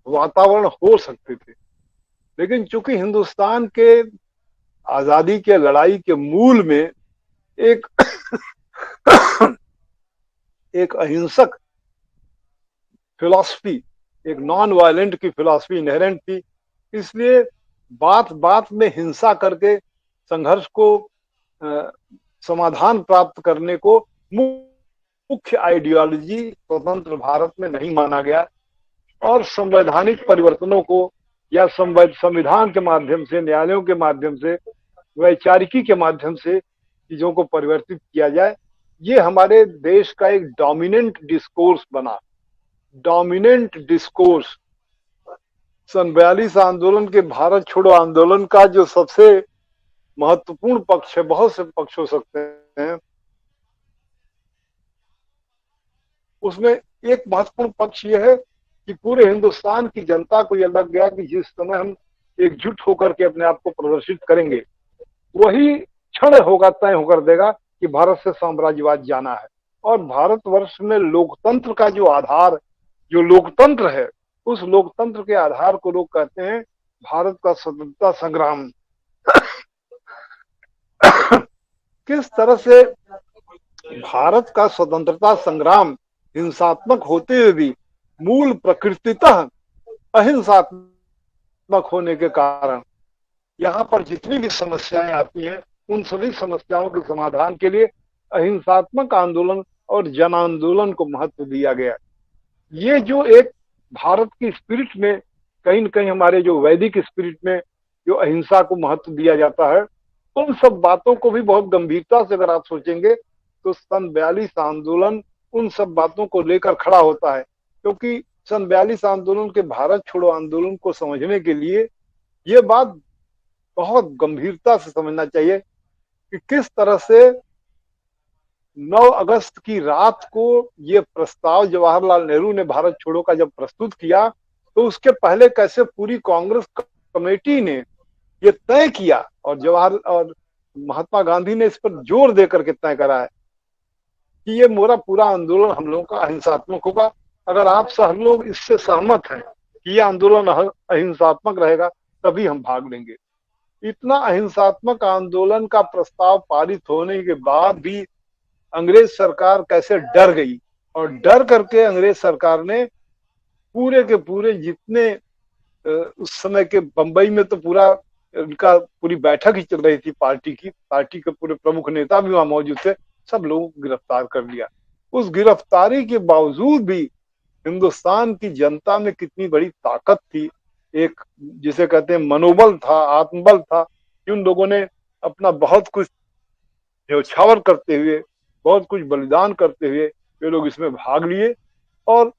वातावरण हो सकते थे। लेकिन चूंकि हिंदुस्तान के आजादी के लड़ाई के मूल में एक एक अहिंसक फिलॉसफी, एक नॉन वायलेंट की फिलॉसफी इनहेरेंट थी, इसलिए बात बात में हिंसा करके संघर्ष को समाधान प्राप्त करने को मुख्य आइडियोलॉजी स्वतंत्र भारत में नहीं माना गया। और संवैधानिक परिवर्तनों को या संविधान के माध्यम से, न्यायालयों के माध्यम से, वैचारिकी के माध्यम से चीजों को परिवर्तित किया जाए, ये हमारे देश का एक डोमिनेंट डिस्कोर्स बना। डोमिनेंट डिस्कोर्स सन 42 आंदोलन के, भारत छोड़ो आंदोलन का जो सबसे महत्वपूर्ण पक्ष है, बहुत से पक्ष हो सकते हैं, उसमें एक महत्वपूर्ण पक्ष यह है कि पूरे हिंदुस्तान की जनता को यह लग गया कि जिस समय हम एकजुट होकर के अपने आप को प्रदर्शित करेंगे, वही क्षण होगा, तय होकर देगा कि भारत से साम्राज्यवाद जाना है। और भारतवर्ष में लोकतंत्र का जो आधार, जो लोकतंत्र है, उस लोकतंत्र के आधार को लोग कहते हैं भारत का स्वतंत्रता संग्राम। किस तरह से भारत का स्वतंत्रता संग्राम हिंसात्मक होते हुए भी मूल प्रकृतितः अहिंसात्मक होने के कारण यहाँ पर जितनी भी समस्याएं आती हैं, उन सभी समस्याओं के समाधान के लिए अहिंसात्मक आंदोलन और जन आंदोलन को महत्व दिया गया। ये जो एक भारत की स्पिरिट में, कहीं न कहीं हमारे जो वैदिक स्पिरिट में जो अहिंसा को महत्व दिया जाता है, उन सब बातों को भी बहुत गंभीरता से अगर आप सोचेंगे तो सन 42 आंदोलन उन सब बातों को लेकर खड़ा होता है। क्योंकि सन 42 आंदोलन के, भारत छोड़ो आंदोलन को समझने के लिए ये बात बहुत गंभीरता से समझना चाहिए कि किस तरह से 9 अगस्त की रात को ये प्रस्ताव जवाहरलाल नेहरू ने भारत छोड़ो का जब प्रस्तुत किया, तो उसके पहले कैसे पूरी कांग्रेस कमेटी ने ये तय किया, और महात्मा गांधी ने इस पर जोर देकर के तय करा है कि ये मेरा पूरा आंदोलन हम लोगों का अहिंसात्मक होगा। अगर आप सब लोग इससे सहमत हैं कि यह आंदोलन अहिंसात्मक रहेगा, तभी हम भाग लेंगे। इतना अहिंसात्मक आंदोलन का प्रस्ताव पारित होने के बाद भी अंग्रेज सरकार कैसे डर गई, और डर करके अंग्रेज सरकार ने पूरे के पूरे जितने उस समय के बंबई में तो पूरा उनका पूरी बैठक ही चल रही थी पार्टी के पूरे प्रमुख नेता भी वहां मौजूद थे, सब लोगों को गिरफ्तार कर लिया। उस गिरफ्तारी के बावजूद भी हिंदुस्तान की जनता में कितनी बड़ी ताकत थी, एक जिसे कहते हैं मनोबल था, आत्मबल था, कि उन लोगों ने अपना बहुत कुछ न्यौछावर करते हुए, बहुत कुछ बलिदान करते हुए वे लोग इसमें भाग लिए और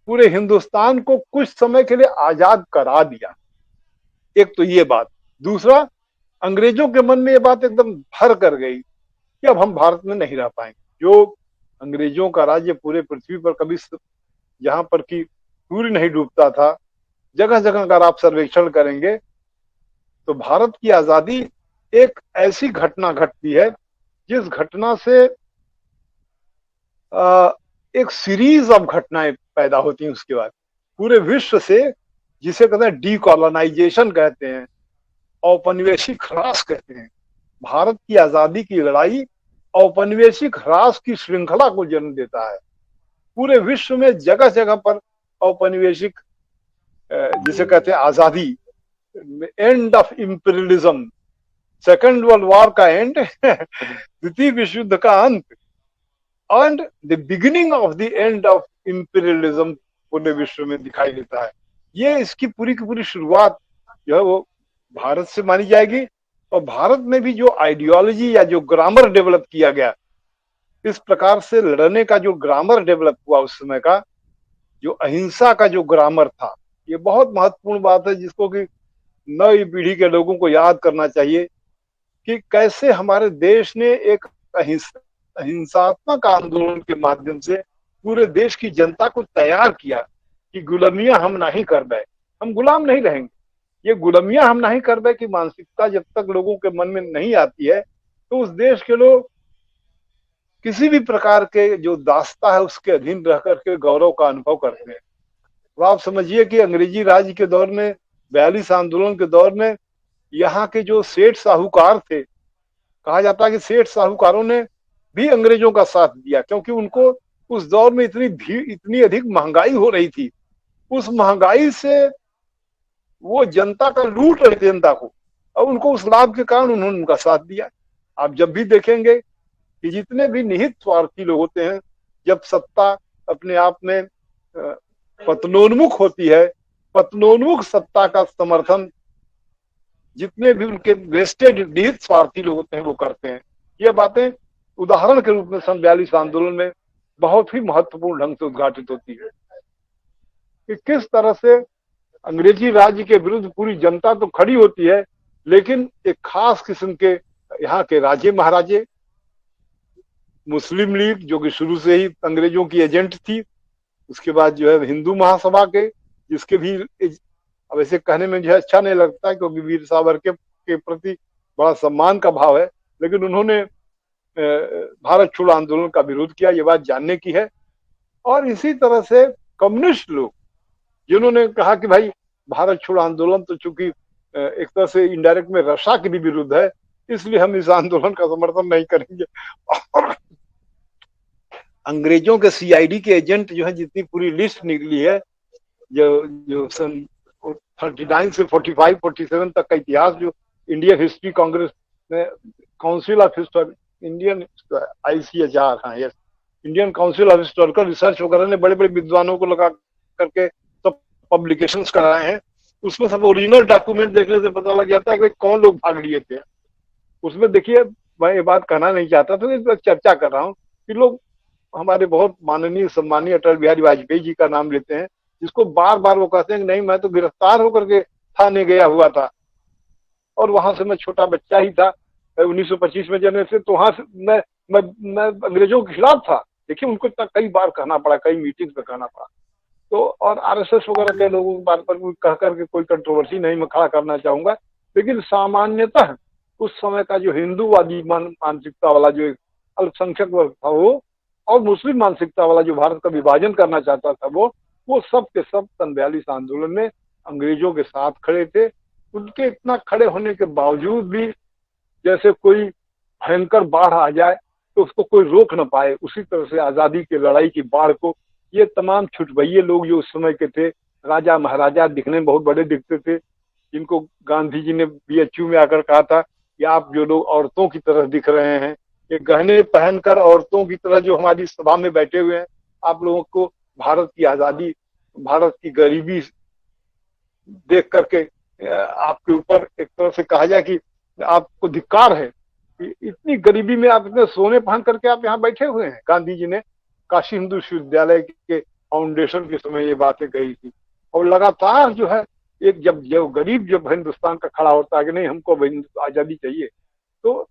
पूरे हिंदुस्तान को कुछ समय के लिए आजाद करा दिया। एक तो ये बात। दूसरा, अंग्रेजों के मन में ये बात एकदम भर कर गई कि अब हम भारत में नहीं रह पाएंगे। जो अंग्रेजों का राज्य पूरे पृथ्वी पर कभी जहां पर की सूर्य नहीं डूबता था, जगह जगह अगर आप सर्वेक्षण करेंगे तो भारत की आजादी एक ऐसी घटना घटती है जिस घटना से एक सीरीज ऑफ घटनाएं पैदा होती हैं। उसके बाद पूरे विश्व से, जिसे कहते हैं डीकॉलोनाइजेशन कहते हैं, औपनिवेशिक ह्रास कहते हैं, भारत की आजादी की लड़ाई औपनिवेशिक ह्रास की श्रृंखला को जन्म देता है। पूरे विश्व में जगह जगह पर औपनिवेशिक, जिसे कहते हैं आजादी, end of and the beginning of the end of imperialism पूरे विश्व में दिखाई देता है। ये इसकी पूरी की पूरी शुरुआत जो है वो भारत से मानी जाएगी। और भारत में भी जो आइडियोलॉजी या जो ग्रामर डेवलप किया गया, इस प्रकार से लड़ने का जो ग्रामर डेवलप हुआ उस समय का, जो अहिंसा का जो ग्रामर था, ये बहुत महत्वपूर्ण बात है जिसको कि नई पीढ़ी के लोगों को याद करना चाहिए कि कैसे हमारे देश ने एक अहिंसात्मक आंदोलन के माध्यम से पूरे देश की जनता को तैयार किया कि गुलामियां हम नहीं कर रहे, हम गुलाम नहीं रहेंगे। ये गुलामियां हम नहीं कर रहे की मानसिकता जब तक लोगों के मन में नहीं आती है तो उस देश के लोग किसी भी प्रकार के जो दास्ता है उसके अधीन रह करके गौरव का अनुभव करते हैं। तो आप समझिए कि अंग्रेजी राज के दौर में, 42 आंदोलन के दौर में, यहाँ के जो सेठ साहूकार थे, कहा जाता है कि सेठ साहूकारों ने भी अंग्रेजों का साथ दिया, क्योंकि उनको उस दौर में इतनी अधिक महंगाई हो रही थी। उस महंगाई से वो जनता का लूट रहे थे जनता को, और उनको उस लाभ के कारण उन्होंने उनका साथ दिया। आप जब भी देखेंगे कि जितने भी निहित स्वार्थी लोग होते हैं, जब सत्ता अपने आप में पतनोन्मुख होती है, पतनोन्मुख सत्ता का समर्थन जितने भी उनके वेस्टेड निहित स्वार्थी लोग होते हैं वो करते हैं। ये बातें उदाहरण के रूप में सन 42 आंदोलन में बहुत ही महत्वपूर्ण ढंग से उद्घाटित होती है कि किस तरह से अंग्रेजी राज्य के विरुद्ध पूरी जनता तो खड़ी होती है, लेकिन एक खास किस्म के यहाँ के राजे महाराजे, मुस्लिम लीग जो कि शुरू से ही अंग्रेजों की एजेंट थी, उसके बाद जो है हिंदू महासभा के, जिसके भी अब ऐसे कहने में जो है अच्छा नहीं लगता है क्योंकि वीर सावरकर के प्रति बड़ा सम्मान का भाव है, लेकिन उन्होंने भारत छोड़ो आंदोलन का विरोध किया, ये बात जानने की है। और इसी तरह से कम्युनिस्ट लोग जिन्होंने कहा कि भाई भारत छोड़ो आंदोलन तो चूंकि एक तरह से इनडायरेक्ट में रशा के भी विरुद्ध है, इसलिए हम इस आंदोलन का समर्थन नहीं करेंगे। और अंग्रेजों के सीआईडी के एजेंट जो है, जितनी पूरी लिस्ट निकली है, जो सन 39 से 45-47 तक का इतिहास जो इंडियन हिस्ट्री कांग्रेस में काउंसिल ऑफ इंडियन ICHR, हाँ yes, Indian council of historical research वगैरह ने बड़े बड़े विद्वानों को लगा करके सब पब्लिकेशंस कराए हैं। उसमें सब ओरिजिनल डॉक्यूमेंट देखने से पता लग जाता है कि कौन लोग भाग लिए थे उसमें। देखिए, मैं ये बात कहना नहीं चाहता तो इस बात चर्चा कर रहा हूँ कि लोग हमारे बहुत माननीय सम्मानीय अटल बिहारी वाजपेयी जी का नाम लेते हैं, जिसको बार बार वो कहते हैं कि नहीं मैं तो गिरफ्तार होकर के थाने गया हुआ था और वहां से मैं छोटा बच्चा ही था, 1925 में जन्मे से, तो वहां से मैं अंग्रेजों के खिलाफ था। देखिए, उनको कई बार कहना पड़ा, कई मीटिंग पे कहना पड़ा। तो और RSS वगैरह के लोगों की बात पर कह करके कोई कंट्रोवर्सी नहीं मैं खड़ा करना चाहूंगा, लेकिन सामान्यतः उस समय का जो हिंदूवादी मानसिकता वाला जो अल्पसंख्यक वर्ग था वो, और मुस्लिम मानसिकता वाला जो भारत का विभाजन करना चाहता था वो सब के सब सन 42 आंदोलन में अंग्रेजों के साथ खड़े थे। उनके इतना खड़े होने के बावजूद भी जैसे कोई भयंकर बाढ़ आ जाए तो उसको कोई रोक न पाए, उसी तरह से आजादी की लड़ाई की बाढ़ को ये तमाम छुटभइये लोग जो उस समय के थे, राजा महाराजा, दिखने में बहुत बड़े दिखते थे, जिनको गांधी जी ने BHU में आकर कहा था कि आप जो लोग औरतों की तरह दिख रहे हैं, ये गहने पहनकर औरतों की तरह जो हमारी सभा में बैठे हुए हैं, आप लोगों को भारत की आजादी, भारत की गरीबी देख करके आपके ऊपर एक तरह से कहा जाए कि आपको धिक्कार है, इतनी गरीबी में आप इतने सोने पहन करके आप यहाँ बैठे हुए हैं। गांधी जी ने काशी हिंदू विश्वविद्यालय के फाउंडेशन के समय ये बातें कही थी। और लगातार जो है एक जब गरीब जब हिंदुस्तान का खड़ा होता है कि नहीं हमको आजादी चाहिए, तो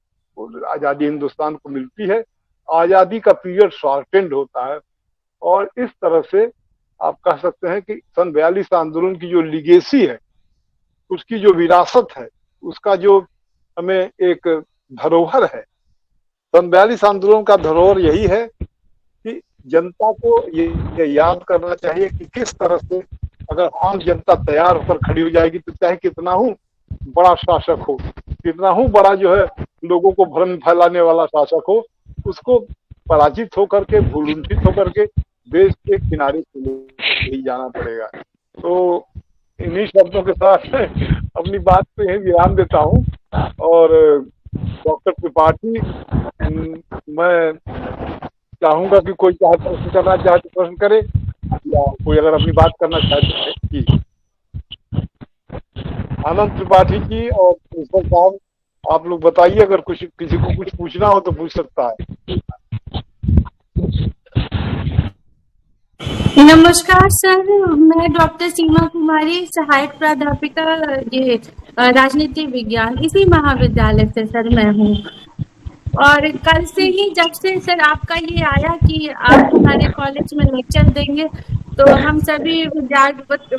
आजादी हिंदुस्तान को मिलती है। आजादी का पीरियड शॉर्टेंड होता है, और इस तरह से आप कह सकते हैं कि सन 42 आंदोलन की जो लिगेसी है, उसकी जो विरासत है, उसका जो हमें एक धरोहर है, सन 42 आंदोलन का धरोहर यही है कि जनता को ये याद करना चाहिए कि किस तरह से अगर आम जनता तैयार होकर खड़ी हो जाएगी तो चाहे कितना हूं बड़ा शासक हो, कितना हूं बड़ा जो है लोगों को भ्रम फैलाने वाला शासक हो, उसको पराजित होकर के, भूलुंठित होकर के देश के किनारे चले जाना पड़ेगा। तो इन्हीं शब्दों के साथ अपनी बात पे यही विराम देता हूँ। और डॉक्टर त्रिपाठी, मैं चाहूंगा कि कोई चाहे प्रश्न करना चाहे तो प्रश्न करे, या कोई अगर अपनी बात करना चाहे तो जी। आनंद त्रिपाठी जी और प्रिंसिपल साहब, आप लोग बताइए, अगर कुछ किसी को कुछ पूछना हो तो पूछ सकता है। नमस्कार सर, मैं डॉक्टर सीमा कुमारी, सहायक प्राध्यापिका ये राजनीति विज्ञान इसी महाविद्यालय से सर मैं हूँ। और कल से ही जब से सर आपका ये आया कि आप हमारे कॉलेज में लेक्चर देंगे, तो हम सभी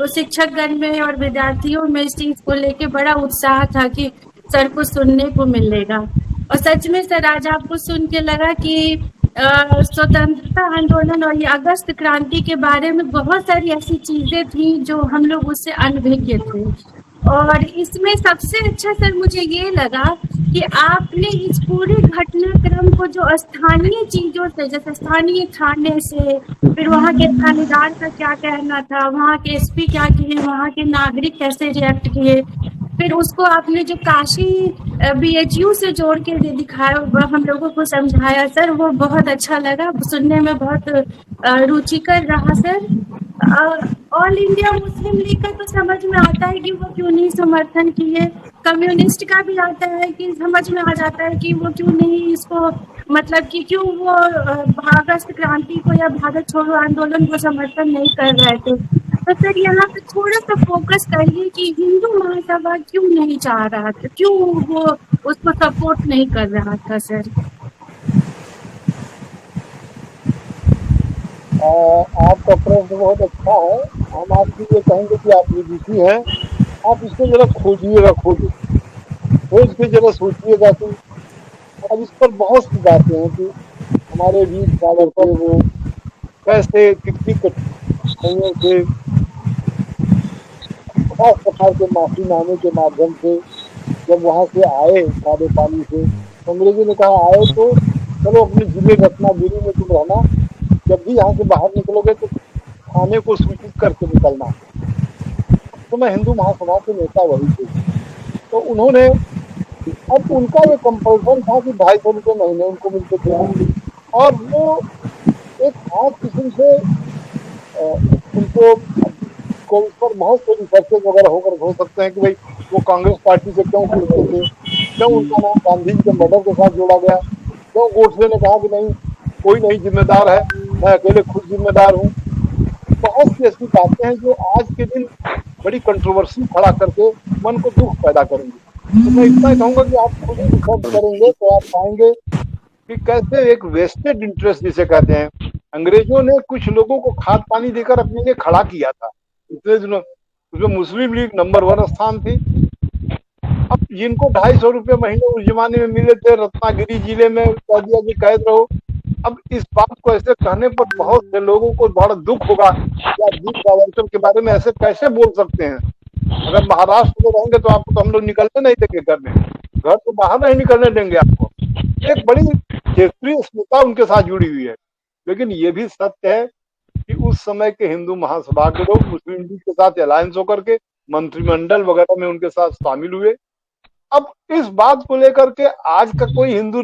शिक्षकगण में और विद्यार्थियों में इस चीज को लेके बड़ा उत्साह था कि सर को सुनने को मिलेगा। और सच में सर आज आपको सुन के लगा कि स्वतंत्रता आंदोलन और ये अगस्त क्रांति के बारे में बहुत सारी ऐसी चीजें थी जो हम लोग उससे अनभिज्ञ थे। और इसमें सबसे अच्छा सर मुझे ये लगा कि आपने इस पूरे घटनाक्रम को जो स्थानीय चीजों से, जैसे स्थानीय थाने से, फिर वहाँ के थानेदार का क्या कहना था, वहाँ के एसपी क्या किए, वहाँ के नागरिक कैसे रिएक्ट किए, फिर उसको आपने जो काशी बीएचयू से जोड़ के दिखाया, वह हम लोगों को समझाया सर, वो बहुत अच्छा लगा, सुनने में बहुत रुचिकर रहा sir. All India Muslim league का तो समझ में आता है कि वो क्यों नहीं समर्थन किए, कम्युनिस्ट का भी आता है कि समझ में आ जाता है कि वो क्यों नहीं इसको, मतलब कि क्यों वो अगस्त क्रांति को या भारत छोड़ो आंदोलन को समर्थन नहीं कर रहे थे। तो सर यहाँ पे थोड़ा सा फोकस करिए कि हिंदू महासभा क्यों नहीं चाह रहा था, क्यों वो उसको सपोर्ट नहीं कर रहा था सर। आपका प्रश्न बहुत अच्छा है। हम आपके लिए कहेंगे कि आप विदेशी हैं, आप इसको जरा खोजिएगा, खोज के जरा सोचिएगा कि अब इस पर बहुत सी बातें हैं कि हमारे वीर सावरकर वो कैसे कितनी कठिनाइयों से, खास प्रकार के माफीनामे के माध्यम से जब वहाँ से आए सादे पानी से, अंग्रेजों ने कहा आए तो चलो अपने जिले रत्नागिरी में तुम रहना, जब भी यहाँ से बाहर निकलोगे तो थाने को सूचित करके निकलना। तो मैं हिंदू महासभा के नेता वही थे, तो उन्होंने, अब उनका ये कंपल्सन था कि 250 रुपये महीने उनको मिलते थे, और वो एक खास किस्म से उनको उस पर बहुत से रिसर्चेज वगैरह होकर हो सकते हैं कि भाई वो कांग्रेस पार्टी से क्यों जुड़ते थे, क्यों उनका नाम गांधी जी के मर्डर के साथ जोड़ा गया, क्यों गोडसे ने कहा कि नहीं कोई नहीं जिम्मेदार है, मैं अकेले खुद जिम्मेदार हूँ। बहुत सी ऐसी बातें हैं जो आज के दिन बड़ी कंट्रोवर्सी खड़ा करके मन को दुख पैदा करेंगे। तो मैं इतना ही कहूँगा कि आप खुद रिसर्च करेंगे तो आप पाएंगे कि कैसे एक वेस्टेड इंटरेस्ट जिसे कहते हैं, अंग्रेजों ने कुछ लोगों को खाद पानी देकर अपने लिए खड़ा किया था इतने दिनों, उसमें मुस्लिम लीग नंबर 1 स्थान थी। अब जिनको 250 रुपये महीने उस जमाने में मिले थे, रत्नागिरी जिले में कह दिया कि कैद रहो। अब इस बात को ऐसे कहने पर बहुत से लोगों को बड़ा दुख होगा, या वीर सावरकर के बारे में ऐसे कैसे बोल सकते हैं। अगर महाराष्ट्र में रहेंगे तो आपको तो हम लोग निकलने नहीं देंगे, घर तो बाहर नहीं निकलने देंगे आपको। एक बड़ी क्षेत्रीय अस्मिता उनके साथ जुड़ी हुई है। लेकिन ये भी सत्य है कि उस समय के हिंदू महासभा के लोग मुस्लिम लीग के साथ अलायंस होकर के मंत्रिमंडल वगैरह में उनके साथ शामिल हुए। अब इस बात को लेकर के आज का कोई हिंदू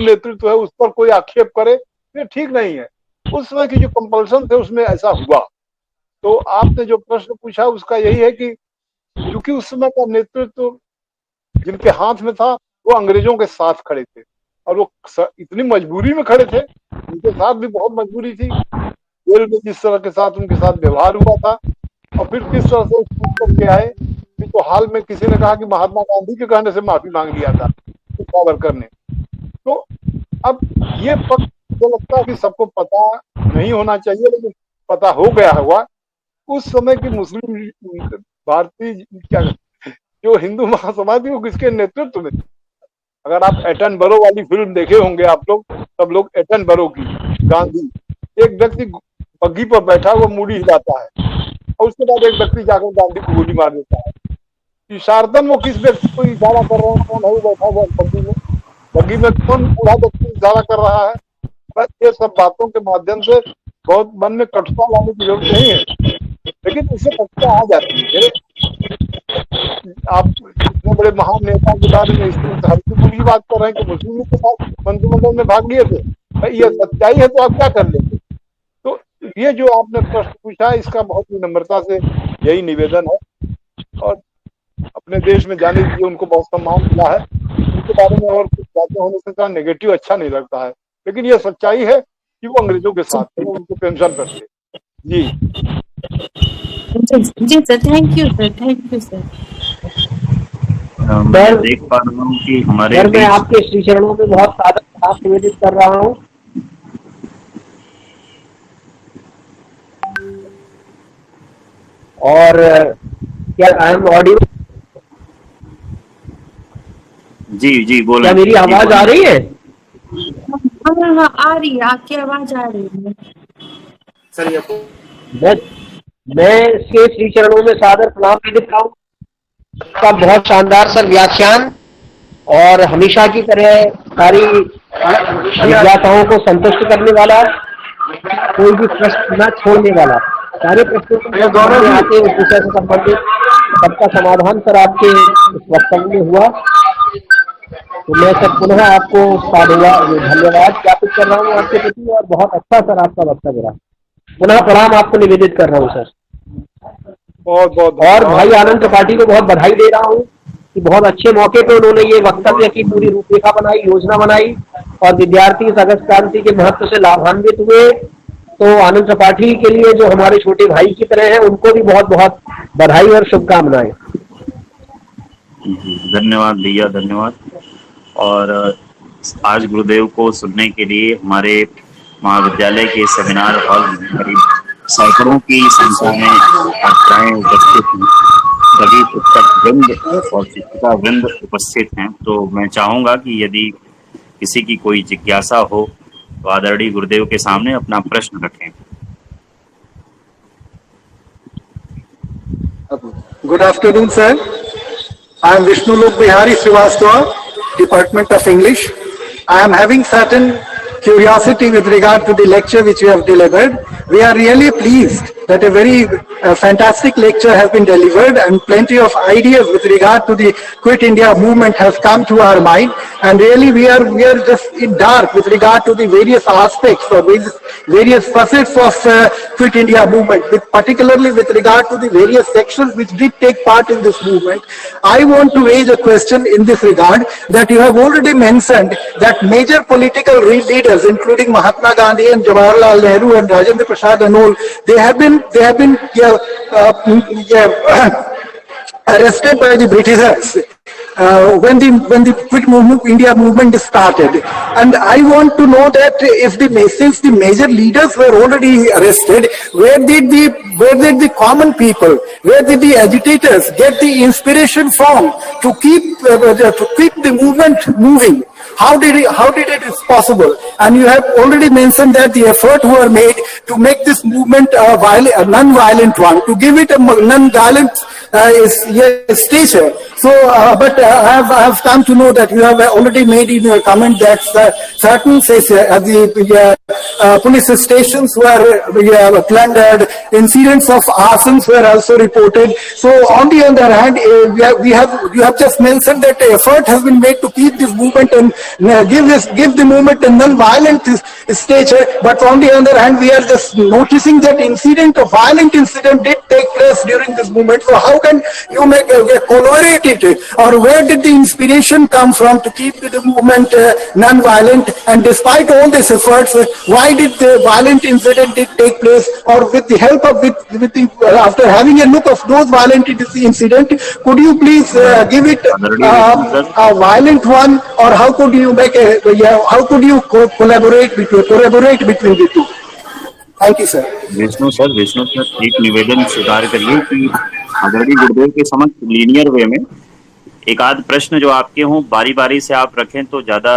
नेतृत्व है उस पर कोई आक्षेप करे, ये ठीक नहीं है। उस समय की जो कंपल्सन थे उसमें ऐसा हुआ। तो आपने जो प्रश्न पूछा उसका यही है कि क्योंकि उस समय का नेतृत्व जिनके हाथ में था वो अंग्रेजों के साथ खड़े थे, और वो इतनी मजबूरी में खड़े थे, उनके साथ भी बहुत मजबूरी थी। जेल में जिस तरह के साथ उनके साथ व्यवहार हुआ था, और फिर किस तरह से छूट करके आए, तो हाल में किसी ने कहा कि महात्मा गांधी के कहने से माफी मांग लिया था सावरकर ने। तो अब ये पक्ष मुझे लगता है कि सबको पता नहीं होना चाहिए, लेकिन पता हो गया होगा। उस समय की मुस्लिम भारतीय क्या जो हिंदू महासभा थी वो किसके नेतृत्व में थी। अगर आप एटनबरो वाली फिल्म देखे होंगे आप लोग, सब लोग एटनबरो की, गांधी, एक व्यक्ति बग्गी पर बैठा हुआ मूड़ी हिलाता है और उसके बाद एक व्यक्ति जाकर गांधी को गोली मार देता है। इशारतन वो किस व्यक्ति को इशारा कर रहे हैं, कौन है बैठा हुआ बग्गी में कौन बूढ़ा व्यक्ति इशारा कर रहा है। बस ये सब बातों के माध्यम से बहुत मन में कटुता लाने की जरूरत नहीं है, लेकिन इससे कटुता आ जाती है। आप इतने बड़े महान नेता के बारे में इस तरह से हल्की फुल्की बात कर रहे हैं कि मुस्लिम लीग के साथ मंत्रिमंडल में भाग लिए थे। भाई ये सच्चाई है तो आप क्या कर लेंगे। तो ये जो आपने प्रश्न पूछा है इसका बहुत ही नम्रता से यही निवेदन है, और अपने देश में जाने दीजिए, उनको बहुत सम्मान मिला है, उनके बारे में और कुछ बातें होने से थोड़ा नेगेटिव अच्छा नहीं लगता है, लेकिन ये सच्चाई है कि वो अंग्रेजों के साथ थे, वो उनको पेंशन पर थे। जी जी sir, thank you sir, thank you sir. मैं देख पा रहा हूँ कि हमारे सर मैं बीच आपके श्री चरणों में बहुत सादर आप निवेदित कर रहा हूँ। और क्या आई एम ऑडियो? जी बोले, क्या मेरी आवाज आ रही है? हाँ आ रही है, आपकी आवाज आ रही है सर। मैं इसके श्री चरणों में सादर प्रणाम निवेदित करता हूँ। का बहुत शानदार सर व्याख्यान, और हमेशा की तरह सारी जिज्ञासाओं को संतुष्ट करने वाला, कोई भी प्रश्न न छोड़ने वाला, सारे प्रश्नों को आते उस विषय से संबंधित सबका समाधान सर आपके इस वक्तव्य में हुआ। तो मैं सर पुनः आपको धन्यवाद ज्ञापित कर रहा हूँ आपके प्रति, और बहुत अच्छा सर आपका वक्तव्य रहा। पुनः प्रणाम आपको निवेदित कर रहा हूँ सर। बहुत बहुत और भाई आनंद त्रिपाठी को बहुत बधाई दे रहा हूँ कि बहुत अच्छे मौके पे उन्होंने ये वक्तव्य की पूरी रूपरेखा बनाई, योजना बनाई, और विद्यार्थी इस अगस्त क्रांति के महत्व से लाभान्वित हुए। तो आनंद त्रिपाठी के लिए जो हमारे छोटे भाई की तरह हैं, उनको भी बहुत बहुत बधाई और शुभकामनाएं। धन्यवाद भैया, धन्यवाद। और आज गुरुदेव को सुनने के लिए हमारे महाविद्यालय के सेमिनार हॉल में करीब सैकड़ों की संख्या में छात्राएं उपस्थित हैं, सभी शिक्षक वृंद और शिक्षिका वृंद उपस्थित हैं। तो मैं चाहूंगा कि यदि किसी की कोई जिज्ञासा हो तो आदरणीय गुरुदेव के सामने अपना प्रश्न रखें। Good afternoon, sir. I am Vishnu Lok Bihari Srivastava, Department of English. I am having certain curiosity with regard to the lecture which you have delivered. We are really pleased that a very fantastic lecture has been delivered, and plenty of ideas with regard to the Quit India movement has come to our mind. And really we are just in dark with regard to the various aspects or various facets of Quit India movement, particularly with regard to the various sections which did take part in this movement. I want to raise a question in this regard, that you have already mentioned that major political leaders, including Mahatma Gandhi and Jawaharlal Nehru and Rajendra Prasad and all, they have been arrested by the Britishers when the Quit India movement started. And I want to know that since the major leaders were already arrested, where did the common people, where did the agitators get the inspiration from to keep the movement moving? How did it is possible? And you have already mentioned that the effort were made to make this movement a non-violent one, to give it a non-violent stature. So, but I have come to know that you have already made in your comment that certain police stations were plundered, incidents of arsons were also reported. So, on the other hand, you have just mentioned that effort has been made to keep this movement and give the movement a non-violent stature. But on the other hand, we are just noticing that violent incident did take place during this movement. So how can you collaborate it, or where did the inspiration come from to keep the movement non-violent? And despite all these efforts, why did the violent incident did take place? Or with the help of after having a look of those violent incident, could you please give it a violent one, or how could you collaborate between the two? Thank you, sir. Vishnu sir, एक निवेदन स्वीकार करिए कि आदरणीय गुरुदेव के समक्ष लीनियर वे में एक आध प्रश्न जो आपके हों बारी बारी से आप रखें तो ज्यादा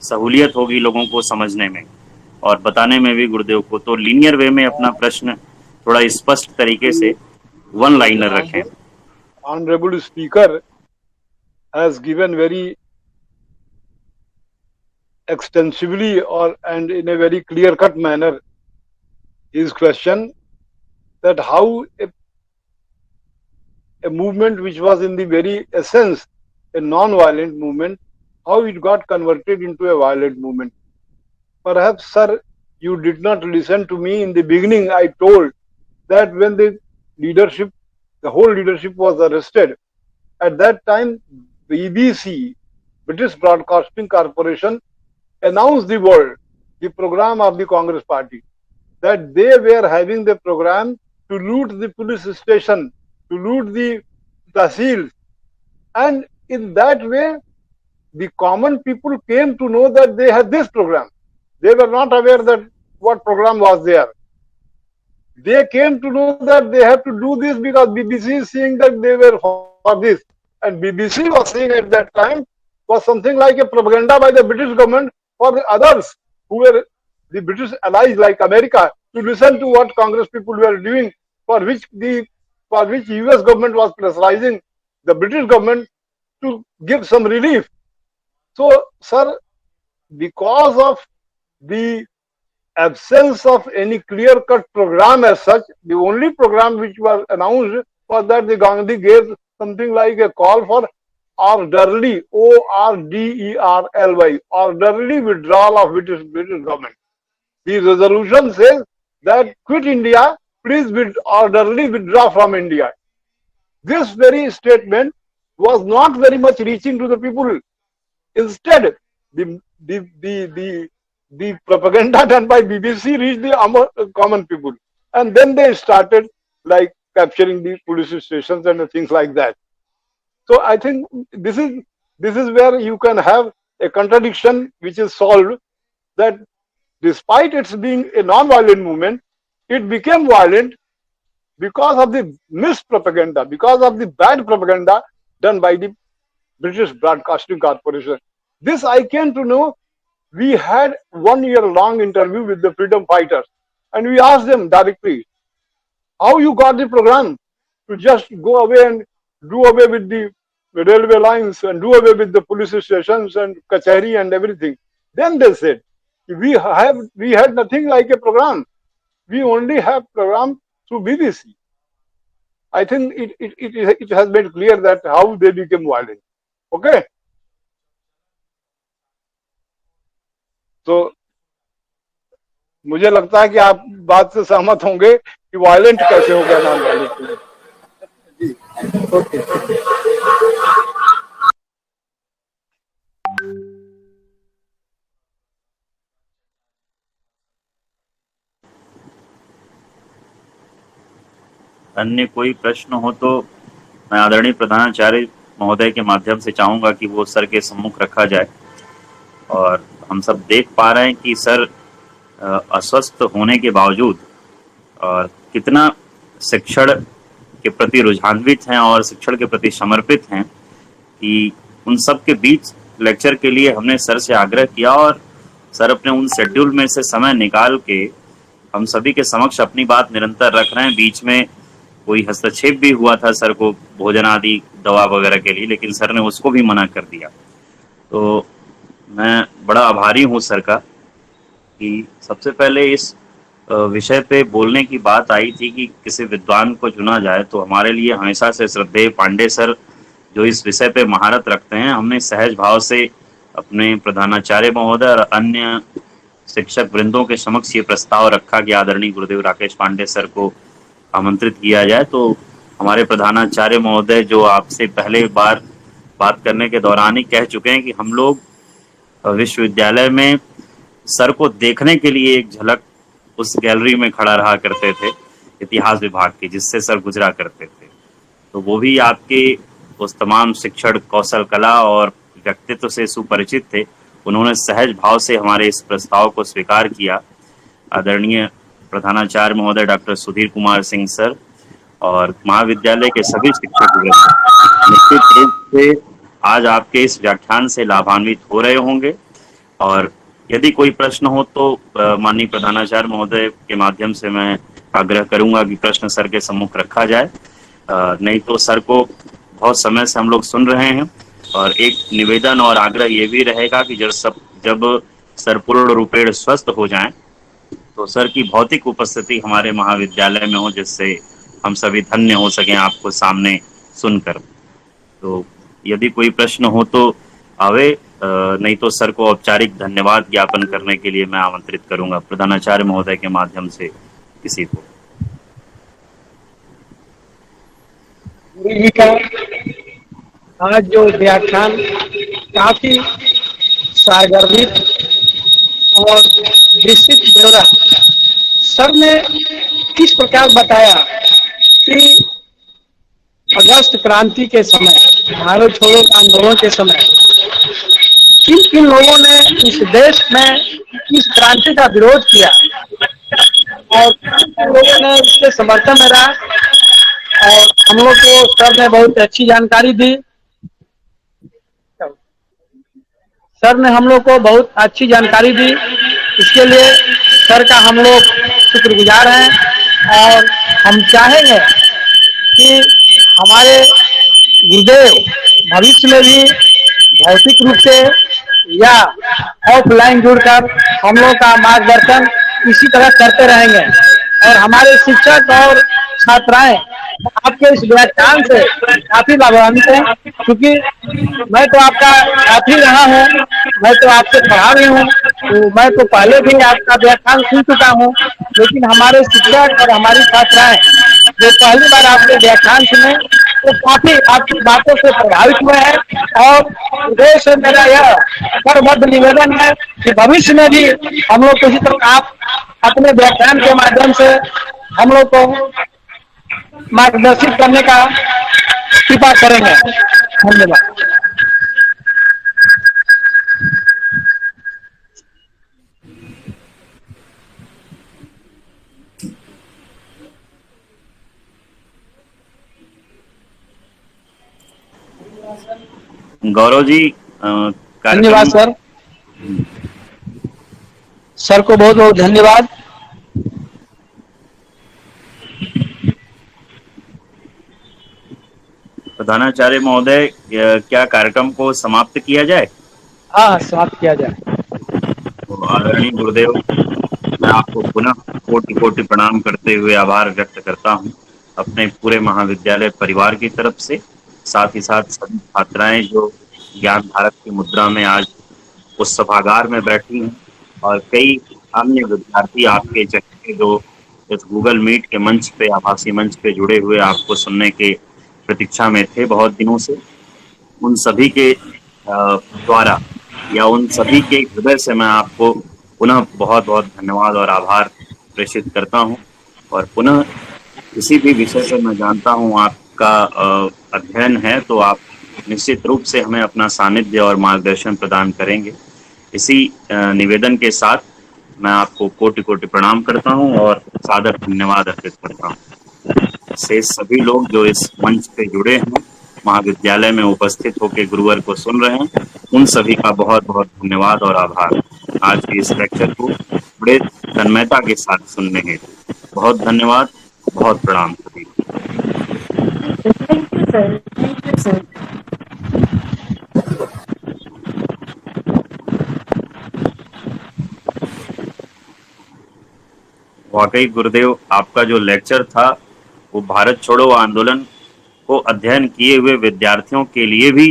सहूलियत होगी लोगों को समझने में और बताने में भी गुरुदेव को। तो लीनियर वे में अपना प्रश्न थोड़ा स्पष्ट तरीके से वन लाइनर रखें। Honorable Speaker has given very extensively and in a very clear-cut manner his question, that how a movement which was in the very essence a non-violent movement, how it got converted into a violent movement. perhaps, sir, you did not listen to me in the beginning. I told that when the leadership, the whole leadership was arrested, at that time, BBC, British Broadcasting Corporation, announced the world the program of the Congress Party, that they were having the program to loot the police station, to loot the tahsils, and in that way, the common people came to know that they had this program. They were not aware that what program was there. They came to know that they have to do this because BBC is saying that they were for this. And BBC was saying at that time was something like a propaganda by the British government for the others who were the British allies like America to listen to what Congress people were doing, for which US government was pressurizing the British government to give some relief. So, sir, because of the absence of any clear-cut program as such, the only program which was announced was that the Gandhi gave something like a call for orderly, ORDERLY, orderly withdrawal of British government. The resolution says that quit India, please orderly withdraw from India. This very statement was not very much reaching to the people. Instead, the propaganda done by BBC reached the common people, and then they started like capturing the police stations and things like that. So I think this is where you can have a contradiction which is solved, that despite its being a non-violent movement, it became violent because of the mispropaganda, because of the bad propaganda done by the British Broadcasting Corporation. This I came to know. We had 1 year long interview with the freedom fighters, and we asked them directly, how you got the program to just go away and do away with the railway lines and do away with the police stations and kachari and everything. Then they said, we had nothing like a program. We only have program through BBC. I think it has made clear that how they became violent. Okay. तो मुझे लगता है कि आप बात से सहमत होंगे कि वायलेंट कैसे हो गया नॉन वायलेंट। अन्य कोई प्रश्न हो तो मैं आदरणीय प्रधानाचार्य महोदय के माध्यम से चाहूंगा कि वो सर के सम्मुख रखा जाए। और हम सब देख पा रहे हैं कि सर अस्वस्थ होने के बावजूद और कितना शिक्षण के प्रति रुझान्वित हैं और शिक्षण के प्रति समर्पित हैं, कि उन सब के बीच लेक्चर के लिए हमने सर से आग्रह किया और सर अपने उन शेड्यूल में से समय निकाल के हम सभी के समक्ष अपनी बात निरंतर रख रहे हैं। बीच में कोई हस्तक्षेप भी हुआ था सर को भोजन आदि दवा वगैरह के लिए, लेकिन सर ने उसको भी मना कर दिया। तो मैं बड़ा आभारी हूँ सर का कि सबसे पहले इस विषय पे बोलने की बात आई थी कि किसी विद्वान को चुना जाए, तो हमारे लिए हमेशा से श्रद्धेय पांडे सर जो इस विषय पे महारत रखते हैं, हमने सहज भाव से अपने प्रधानाचार्य महोदय और अन्य शिक्षक वृंदों के समक्ष ये प्रस्ताव रखा कि आदरणीय गुरुदेव राकेश पांडे सर को आमंत्रित किया जाए। तो हमारे प्रधानाचार्य महोदय जो आपसे पहले बार बात करने के दौरान ही कह चुके हैं कि हम लोग विश्वविद्यालय में सर को देखने के लिए एक झलक उस गैलरी में खड़ा रहा करते थे इतिहास विभाग की, जिससे सर गुजरा करते थे। तो वो भी आपके उस तमाम शिक्षण कौशल कला और व्यक्तित्व से सुपरिचित थे। उन्होंने सहज भाव से हमारे इस प्रस्ताव को स्वीकार किया। आदरणीय प्रधानाचार्य महोदय डॉक्टर सुधीर कुमार सिंह सर और महाविद्यालय के सभी शिक्षक निश्चित रूप से आज आपके इस व्याख्यान से लाभान्वित हो रहे होंगे। और यदि कोई प्रश्न हो तो माननीय प्रधानाचार्य महोदय के माध्यम से मैं आग्रह करूंगा कि प्रश्न सर के सम्मुख रखा जाए। नहीं तो सर को बहुत समय से हम लोग सुन रहे हैं। और एक निवेदन और आग्रह ये भी रहेगा कि जब सर पूर्ण रूपेण स्वस्थ हो जाएं तो सर की भौतिक उपस्थिति हमारे महाविद्यालय में हो, जिससे हम सभी धन्य हो सकें आपको सामने सुनकर। तो यदि कोई प्रश्न हो तो आवे नहीं तो सर को औपचारिक धन्यवाद ज्ञापन करने के लिए मैं आमंत्रित करूंगा प्रधानाचार्य महोदय के माध्यम से किसी को। गुरु जी का आज जो व्याख्यान काफी सारगर्भित और विस्तृत ब्यौरा सर ने किस प्रकार बताया कि अगस्त क्रांति के समय, भारत छोड़ो आंदोलन के समय किन किन लोगों ने इस देश में इस क्रांति का विरोध किया और किन किन लोगों ने इसके समर्थन में रहा। और हम लोग को सर ने बहुत अच्छी जानकारी दी। सर ने हम लोग को बहुत अच्छी जानकारी दी, इसके लिए सर का हम लोग शुक्रगुजार हैं। और हम चाहेंगे कि हमारे गुरुदेव भविष्य में भी भौतिक रूप से या ऑफलाइन जुड़कर हम लोग का मार्गदर्शन इसी तरह करते रहेंगे। और हमारे शिक्षक और छात्राएं आपके इस व्याख्यान से काफी लाभान्वित हैं, क्योंकि मैं तो आपका छात्री रहा हूँ, मैं तो आपसे पढ़ा भी हूँ, तो मैं तो पहले भी आपका व्याख्यान सुन चुका हूँ। लेकिन हमारे शिक्षक और हमारी छात्राएं जो पहली बार आपके व्याख्यान सुने तो काफी आपकी बातों से प्रभावित हुए हैं। और उदय से मेरा यह करबद्ध निवेदन है कि भविष्य में भी हम लोग को इसी तरह आप अपने व्याख्यान के माध्यम से हम लोग को मार्गदर्शित करने का कृपा करेंगे। धन्यवाद। गौरव जी धन्यवाद सर। सर को बहुत बहुत धन्यवाद। प्रधानाचार्य महोदय, क्या कार्यक्रम को समाप्त किया जाए? हाँ, समाप्त किया जाए। तो आदरणीय गुरुदेव, मैं आपको पुनः कोटि कोटि प्रणाम करते हुए आभार व्यक्त करता हूँ अपने पूरे महाविद्यालय परिवार की तरफ से, साथ ही साथ सभी छात्राएं जो ज्ञान भारत की मुद्रा में आज उस सभागार में बैठी हैं, और कई अन्य विद्यार्थी आपके चक्के जो इस गूगल मीट के मंच पे, आभासी मंच पे जुड़े हुए आपको सुनने के प्रतीक्षा में थे बहुत दिनों से। उन सभी के द्वारा या उन सभी के हृदय से मैं आपको पुनः बहुत बहुत धन्यवाद और आभार प्रेषित करता हूं। और पुनः किसी भी विषय से मैं जानता हूं आपका अध्ययन है, तो आप निश्चित रूप से हमें अपना सानिध्य और मार्गदर्शन प्रदान करेंगे। इसी निवेदन के साथ मैं आपको कोटि कोटि प्रणाम करता हूं और सादर धन्यवाद अर्पित करता हूं। से सभी लोग जो इस मंच पे जुड़े हैं, महाविद्यालय में उपस्थित होकर गुरुवर को सुन रहे हैं, उन सभी का बहुत बहुत धन्यवाद और आभार। आज के इस लेक्चर को बड़े तन्मयता के साथ सुनने हेतु बहुत धन्यवाद, बहुत प्रणाम सभी। Thank you sir. Thank you sir. वाकई गुरुदेव, आपका जो लेक्चर था वो भारत छोड़ो आंदोलन को अध्ययन किए हुए विद्यार्थियों के लिए भी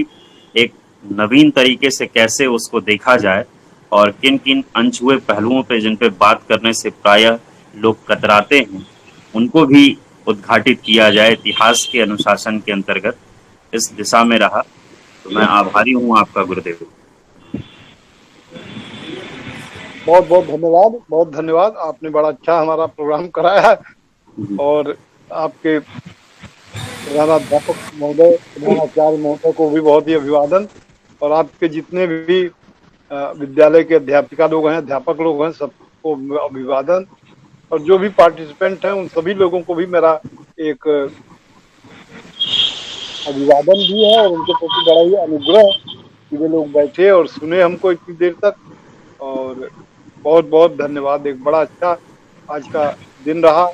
एक नवीन तरीके से कैसे उसको देखा जाए और किन किन अनछुए पहलुओं पे जिन पे बात करने से प्रायः लोग कतराते हैं, उनको भी उद्घाटित किया जाए इतिहास के अनुशासन के अंतर्गत, इस दिशा में रहा। तो मैं आभारी हूँ आपका गुरुदेव। बहुत बहुत धन्यवाद, बहुत धन्यवाद। आपने बड़ा अच्छा हमारा प्रोग्राम कराया है। और आपके प्रधानाध्यापक महोदय, प्रधानाचार्य महोदय को भी बहुत ही अभिवादन। और आपके जितने भी विद्यालय के अध्यापिका लोग हैं, अध्यापक लोग हैं, सबको अभिवादन। और जो भी पार्टिसिपेंट हैं उन सभी लोगों को भी मेरा एक अभिवादन भी है और उनके प्रति बड़ा ही अनुग्रह कि वे लोग बैठे और सुने हमको इतनी देर तक। और बहुत बहुत धन्यवाद। एक बड़ा अच्छा आज का दिन रहा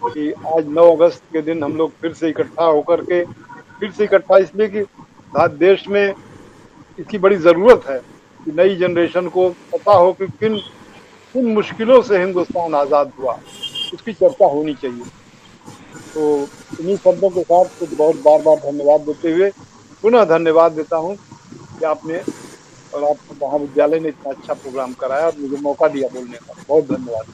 कि आज 9 अगस्त के दिन हम लोग फिर से इकट्ठा होकर के, फिर से इकट्ठा इसलिए कि देश में इसकी बड़ी ज़रूरत है कि नई जनरेशन को पता हो कि किन किन मुश्किलों से हिंदुस्तान आज़ाद हुआ, उसकी चर्चा होनी चाहिए। तो इन्हीं शब्दों के साथ कुछ बहुत बार बार धन्यवाद देते हुए पुनः धन्यवाद देता हूँ कि आपने और आपको महाविद्यालय ने इतना अच्छा प्रोग्राम कराया और मुझे मौका दिया बोलने का। बहुत धन्यवाद।